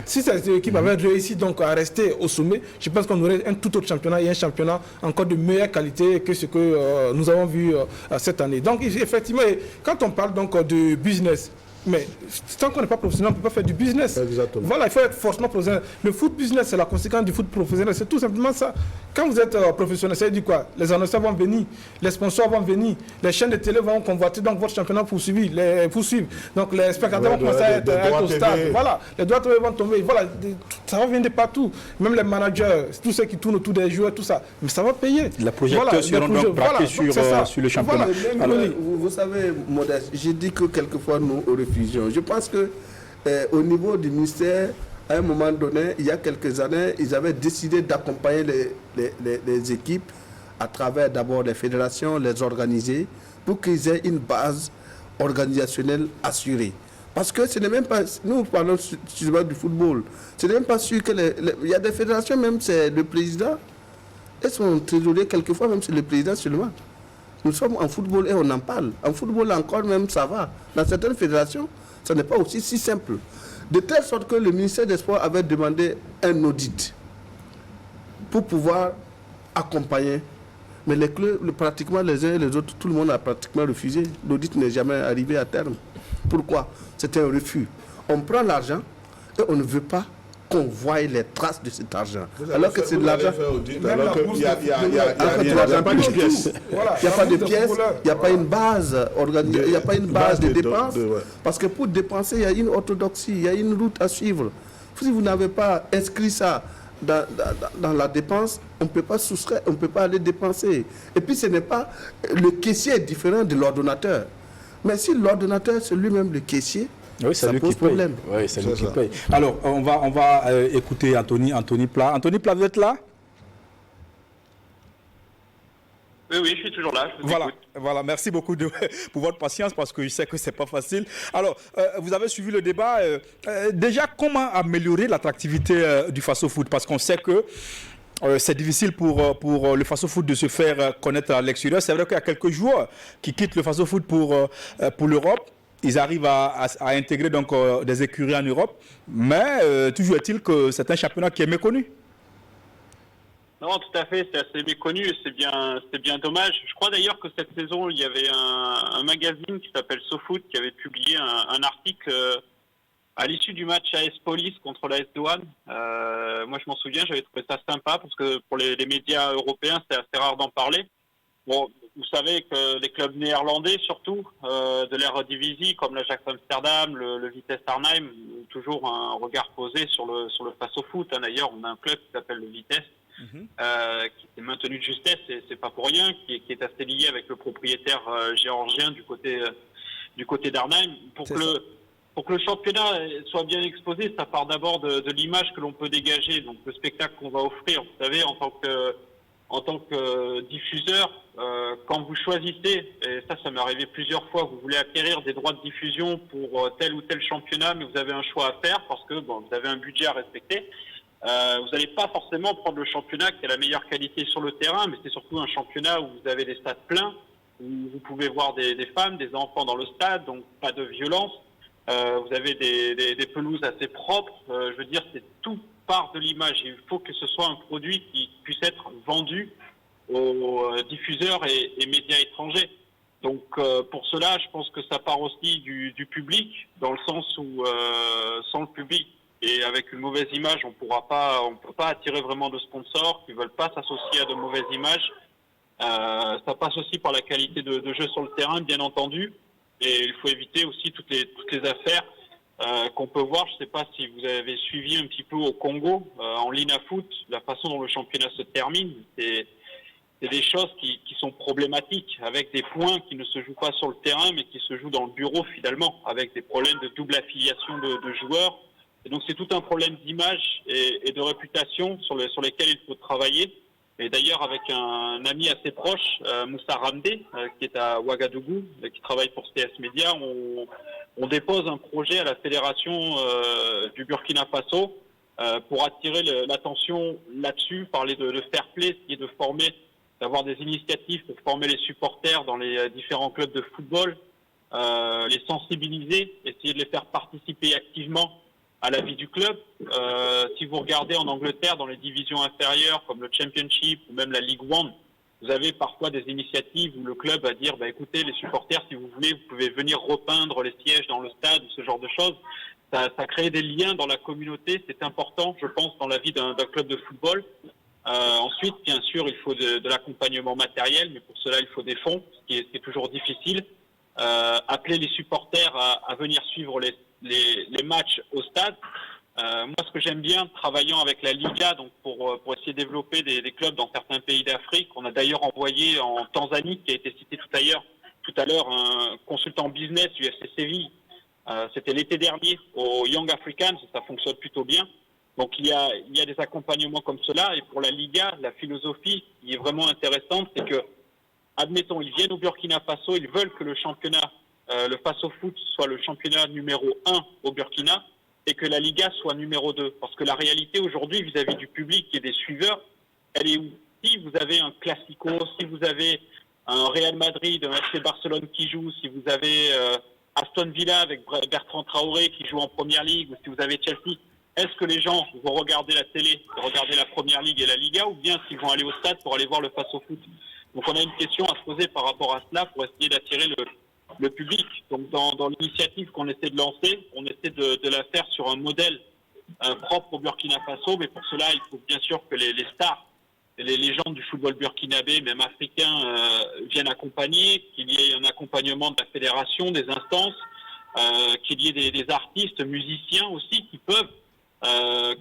si ces équipes avaient réussi donc à rester au sommet, je pense qu'on aurait un tout autre championnat et un championnat encore de meilleure qualité que ce que nous avons vu cette année. Donc effectivement, quand on parle donc de business, mais tant qu'on n'est pas professionnel, on ne peut pas faire du business. Exactement. Voilà, il faut être forcément professionnel. Le foot business, c'est la conséquence du foot professionnel. C'est tout simplement ça. Quand vous êtes professionnel, ça veut dire quoi? Les annonceurs vont venir, les sponsors vont venir, les chaînes de télé vont convoiter donc votre championnat pour suivre. Donc les spectateurs vont commencer à être au stade. Voilà, les droits TV vont tomber. Voilà, ça va venir de partout. Même les managers, tous ceux qui tournent autour des joueurs, tout ça. Mais ça va payer. Les projecteurs seront donc braqués sur le championnat. Voilà. Vous savez, Modeste, j'ai dit que quelquefois nous refusions. Je pense que au niveau du ministère, à un moment donné, il y a quelques années, ils avaient décidé d'accompagner les équipes à travers d'abord les fédérations, les organiser, pour qu'ils aient une base organisationnelle assurée. Parce que ce n'est même pas, nous parlons souvent du football, ce n'est même pas sûr que il y a des fédérations, même c'est le président, et son trésorier, quelquefois même c'est le président seulement. Nous sommes en football et on en parle. En football encore même ça va. Dans certaines fédérations, ce n'est pas aussi si simple. De telle sorte que le ministère des Sports avait demandé un audit pour pouvoir accompagner. Mais les clubs, pratiquement les uns et les autres, tout le monde a pratiquement refusé. L'audit n'est jamais arrivé à terme. Pourquoi? C'était un refus. On prend l'argent et on ne veut pas qu'on voie les traces de cet argent. Alors que c'est de l'argent. Il n'y a pas de pièces. Il n'y a pas de pièces, il n'y a pas une base organisée, il n'y a pas une base de dépenses. Parce que pour dépenser, il y a une orthodoxie, il y a une route à suivre. Si vous n'avez pas inscrit ça dans la dépense, on ne peut pas soustraire, on ne peut pas aller dépenser. Et puis ce n'est pas, le caissier est différent de l'ordonnateur. Mais si l'ordonnateur c'est lui-même le caissier, oui, ça pose problème. Oui, c'est lui qui paye. Alors, on va écouter Anthony Plat. Anthony Plat, vous êtes là? Oui, je suis toujours là. Voilà, merci beaucoup pour votre patience parce que je sais que ce n'est pas facile. Alors, vous avez suivi le débat. Déjà, comment améliorer l'attractivité du Faso-Foot? Parce qu'on sait que c'est difficile pour le Faso-Foot de se faire connaître à l'extérieur. C'est vrai qu'il y a quelques joueurs qui quittent le Faso-Foot pour l'Europe. Ils arrivent à intégrer donc des écuries en Europe. Mais toujours est-il que c'est un championnat qui est méconnu. Non, tout à fait, c'est assez méconnu et c'est bien dommage. Je crois d'ailleurs que cette saison, il y avait un magazine qui s'appelle SoFoot qui avait publié un article à l'issue du match AS Police contre l'AS Douane. Moi, je m'en souviens, j'avais trouvé ça sympa parce que pour les médias européens, c'est assez rare d'en parler. Bon, vous savez que les clubs néerlandais, surtout, de l'Eredivisie, comme l'Ajax Amsterdam, le Vitesse Arnhem, ont toujours un regard posé sur le face-au-foot. Hein. D'ailleurs, on a un club qui s'appelle le Vitesse, qui est maintenu de justesse, et c'est pas pour rien, qui est assez lié avec le propriétaire géorgien du côté d'Arnhem. Pour que le championnat soit bien exposé, ça part d'abord de l'image que l'on peut dégager, donc le spectacle qu'on va offrir. Vous savez, en tant que diffuseur, quand vous choisissez, et ça m'est arrivé plusieurs fois, vous voulez acquérir des droits de diffusion pour tel ou tel championnat, mais vous avez un choix à faire parce que vous avez un budget à respecter. Vous n'allez pas forcément prendre le championnat qui a la meilleure qualité sur le terrain, mais c'est surtout un championnat où vous avez des stades pleins, où vous pouvez voir des femmes, des enfants dans le stade, donc pas de violence. Vous avez des pelouses assez propres. Je veux dire, c'est tout part de l'image. Il faut que ce soit un produit qui puisse être vendu aux diffuseurs et médias étrangers. Donc pour cela, je pense que ça part aussi du public, dans le sens où sans le public et avec une mauvaise image, on peut pas attirer vraiment de sponsors qui veulent pas s'associer à de mauvaises images. Ça passe aussi par la qualité de jeu sur le terrain, bien entendu, et il faut éviter aussi toutes les affaires qu'on peut voir. Je ne sais pas si vous avez suivi un petit peu au Congo, en Linafoot, la façon dont le championnat se termine, c'est des choses qui sont problématiques, avec des points qui ne se jouent pas sur le terrain, mais qui se jouent dans le bureau finalement, avec des problèmes de double affiliation de joueurs. Et donc c'est tout un problème d'image et de réputation sur lesquels il faut travailler. Et d'ailleurs avec un ami assez proche, Moussa Ramdé, qui est à Ouagadougou, qui travaille pour CS Media, on dépose un projet à la fédération du Burkina Faso pour attirer l'attention là-dessus, parler de fair play, essayer de former, d'avoir des initiatives pour former les supporters dans les différents clubs de football, les sensibiliser, essayer de les faire participer activement à la vie du club. Si vous regardez en Angleterre, dans les divisions inférieures, comme le Championship ou même la League One, vous avez parfois des initiatives où le club va dire, écoutez, les supporters, si vous voulez, vous pouvez venir repeindre les sièges dans le stade, ou ce genre de choses. Ça crée des liens dans la communauté, c'est important, je pense, dans la vie d'un club de football. Ensuite, bien sûr, il faut de l'accompagnement matériel, mais pour cela, il faut des fonds, ce qui est toujours difficile. Appeler les supporters à venir suivre les matchs au stade. Moi, ce que j'aime bien, travaillant avec la Liga, donc pour essayer de développer des clubs dans certains pays d'Afrique, on a d'ailleurs envoyé en Tanzanie, qui a été cité tout à l'heure, un consultant business du FC Séville. C'était l'été dernier au Young Africans, ça fonctionne plutôt bien. Donc il y a des accompagnements comme cela, et pour la Liga, la philosophie qui est vraiment intéressante, c'est que, admettons, ils viennent au Burkina Faso, ils veulent que le championnat, le Faso-Foot, soit le championnat numéro 1 au Burkina, et que la Liga soit numéro 2. Parce que la réalité aujourd'hui, vis-à-vis du public et des suiveurs, elle est où? Si vous avez un Classico, si vous avez un Real Madrid, un FC Barcelone qui joue, si vous avez Aston Villa avec Bertrand Traoré qui joue en Première Ligue, ou si vous avez Chelsea, est-ce que les gens vont regarder la télé, regarder la Première Ligue et la Liga, ou bien s'ils vont aller au stade pour aller voir le Faso-Foot? Donc on a une question à se poser par rapport à cela pour essayer d'attirer le public. Donc dans l'initiative qu'on essaie de lancer, on essaie de la faire sur un modèle propre au Burkina Faso, mais pour cela il faut bien sûr que les stars, les légendes du football burkinabé, même africain, viennent accompagner, qu'il y ait un accompagnement de la fédération, des instances, qu'il y ait des artistes, musiciens aussi qui peuvent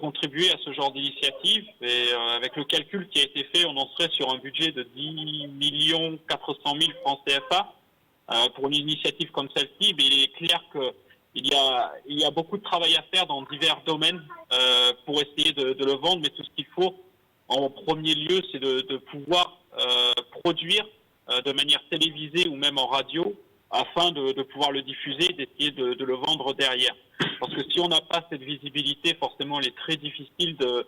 contribuer à ce genre d'initiative. Et avec le calcul qui a été fait, on en serait sur un budget de 10 400 000 francs CFA pour une initiative comme celle-ci. Mais il est clair qu'il y a beaucoup de travail à faire dans divers domaines pour essayer de le vendre, mais tout ce qu'il faut en premier lieu, c'est de pouvoir produire de manière télévisée ou même en radio, afin de pouvoir le diffuser, d'essayer de le vendre derrière. Parce que si on n'a pas cette visibilité, forcément, il est très difficile de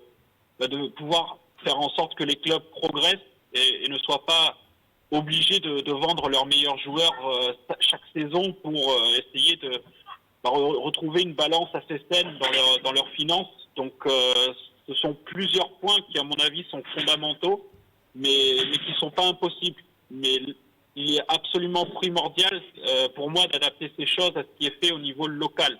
pouvoir faire en sorte que les clubs progressent et ne soient pas obligés de vendre leurs meilleurs joueurs chaque saison pour essayer de retrouver une balance assez saine dans leurs finances. Donc, ce sont plusieurs points qui, à mon avis, sont fondamentaux, mais qui ne sont pas impossibles. Mais il est absolument primordial pour moi d'adapter ces choses à ce qui est fait au niveau local.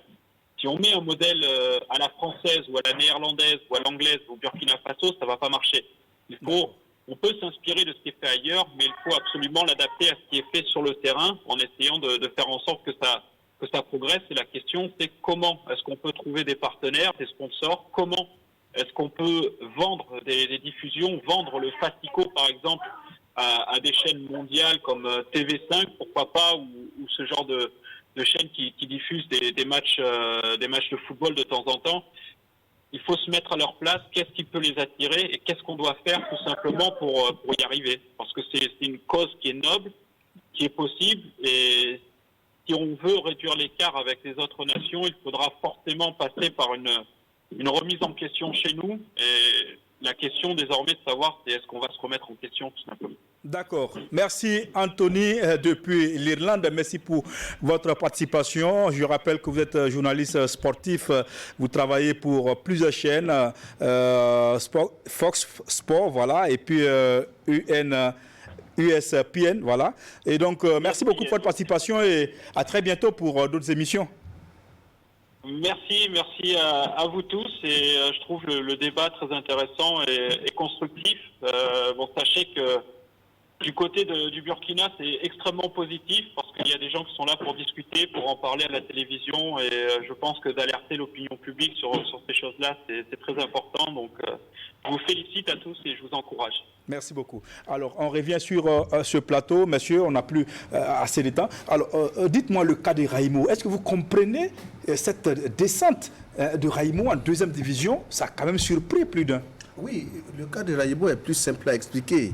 Si on met un modèle à la française ou à la néerlandaise ou à l'anglaise ou au Burkina Faso, ça ne va pas marcher. Il faut on peut s'inspirer de ce qui est fait ailleurs, mais il faut absolument l'adapter à ce qui est fait sur le terrain en essayant de faire en sorte que ça progresse. Et la question, c'est comment est-ce qu'on peut trouver des partenaires, des sponsors, comment est-ce qu'on peut vendre des diffusions, vendre le Fatico par exemple à des chaînes mondiales comme TV5, pourquoi pas, ou ce genre de chaînes qui diffusent des matchs de football de temps en temps. Il faut se mettre à leur place, qu'est-ce qui peut les attirer et qu'est-ce qu'on doit faire tout simplement pour y arriver. Parce que c'est une cause qui est noble, qui est possible, et si on veut réduire l'écart avec les autres nations, il faudra forcément passer par une remise en question chez nous. Et la question désormais de savoir, c'est est-ce qu'on va se remettre en question tout simplement. D'accord. Merci Anthony depuis l'Irlande. Merci pour votre participation. Je rappelle que vous êtes journaliste sportif. Vous travaillez pour plusieurs chaînes, Fox Sport, voilà, et puis USPN, voilà. Et donc, merci beaucoup pour votre participation et à très bientôt pour d'autres émissions. Merci à vous tous et je trouve le débat très intéressant et constructif. Sachez que du côté du Burkina, c'est extrêmement positif parce qu'il y a des gens qui sont là pour discuter, pour en parler à la télévision et je pense que d'alerter l'opinion publique sur ces choses-là, c'est très important. Donc, je vous félicite à tous et je vous encourage. Merci beaucoup. Alors, on revient sur ce plateau. Messieurs, on n'a plus assez de temps. Alors, dites-moi le cas de Raimo. Est-ce que vous comprenez cette descente de Raimo en deuxième division? Ça a quand même surpris plus d'un. Oui, le cas de Raimo est plus simple à expliquer.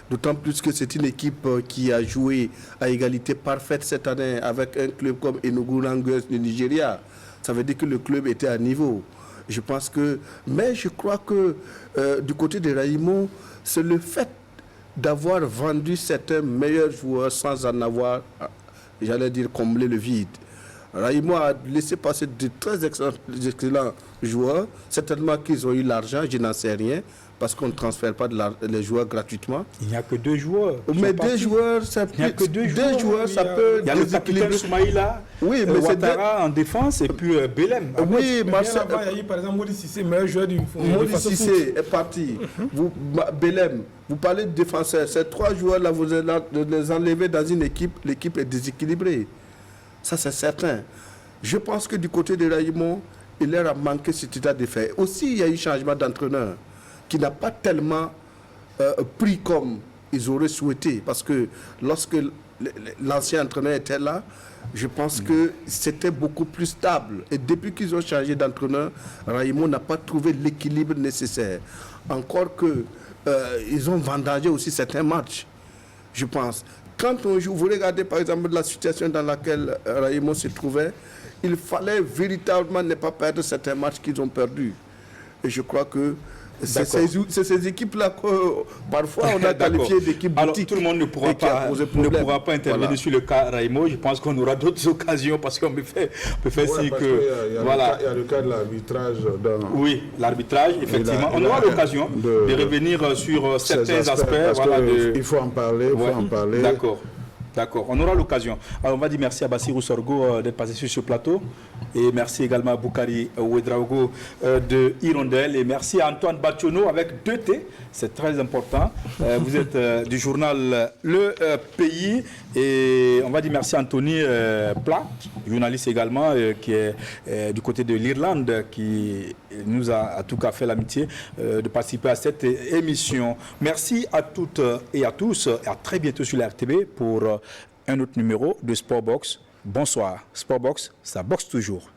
D'autant plus que c'est une équipe qui a joué à égalité parfaite cette année avec un club comme Enugu Rangers du Nigeria. Ça veut dire que le club était à niveau. Je pense que... Mais je crois que du côté de Raimo, c'est le fait d'avoir vendu certains meilleurs joueurs sans en avoir, j'allais dire, comblé le vide. Raimo a laissé passer de très excellents joueurs. Certainement qu'ils ont eu l'argent, je n'en sais rien. Parce qu'on ne transfère pas les joueurs gratuitement. Il n'y a que 2 joueurs. Mais 2 joueurs, ça peut... Il n'y a que 2 joueurs. Ça peut... Il y a le capitaine Soumaïla, oui, mais Ouattara en défense et puis Belem. Oui, Marcel... il y a eu par exemple Modi Cissé, meilleur joueur du foot. Modi Cissé est parti. Belem, vous parlez de défenseurs. Ces 3 joueurs-là, vous les enlevez dans une équipe, l'équipe est déséquilibrée. Ça, c'est certain. Je pense que du côté de Raimo, il leur a manqué cet état de fait. Aussi, il y a eu changement d'entraîneur qui n'a pas tellement pris comme ils auraient souhaité. Parce que lorsque l'ancien entraîneur était là, je pense que c'était beaucoup plus stable. Et depuis qu'ils ont changé d'entraîneur, Raimo n'a pas trouvé l'équilibre nécessaire. Encore que ils ont vendangé aussi certains matchs, je pense. Quand on joue, vous regardez par exemple la situation dans laquelle Raimo se trouvait, il fallait véritablement ne pas perdre certains matchs qu'ils ont perdus. Et je crois que c'est ces équipes-là que parfois on a qualifié d'équipes boutiques. Alors tout le monde ne pourra pas intervenir sur le cas Raimo. Je pense qu'on aura d'autres occasions parce qu'on peut faire si que... Voilà. Il y a le cas de l'arbitrage. Oui, l'arbitrage, effectivement. On aura l'occasion de revenir sur certains aspects. Il faut en parler. D'accord. D'accord, on aura l'occasion. Alors on va dire merci à Bassirou Sorgo d'être passé sur ce plateau et merci également à Boukari Ouedraogo de Hirondelle et merci à Antoine Bationo avec 2 T, c'est très important. Vous êtes du journal Le Pays et on va dire merci à Anthony Plat, journaliste également qui est du côté de l'Irlande qui nous a en tout cas fait l'amitié de participer à cette émission. Merci à toutes et à tous et à très bientôt sur la RTB pour un autre numéro de Sportbox. Bonsoir. Sportbox, ça boxe toujours.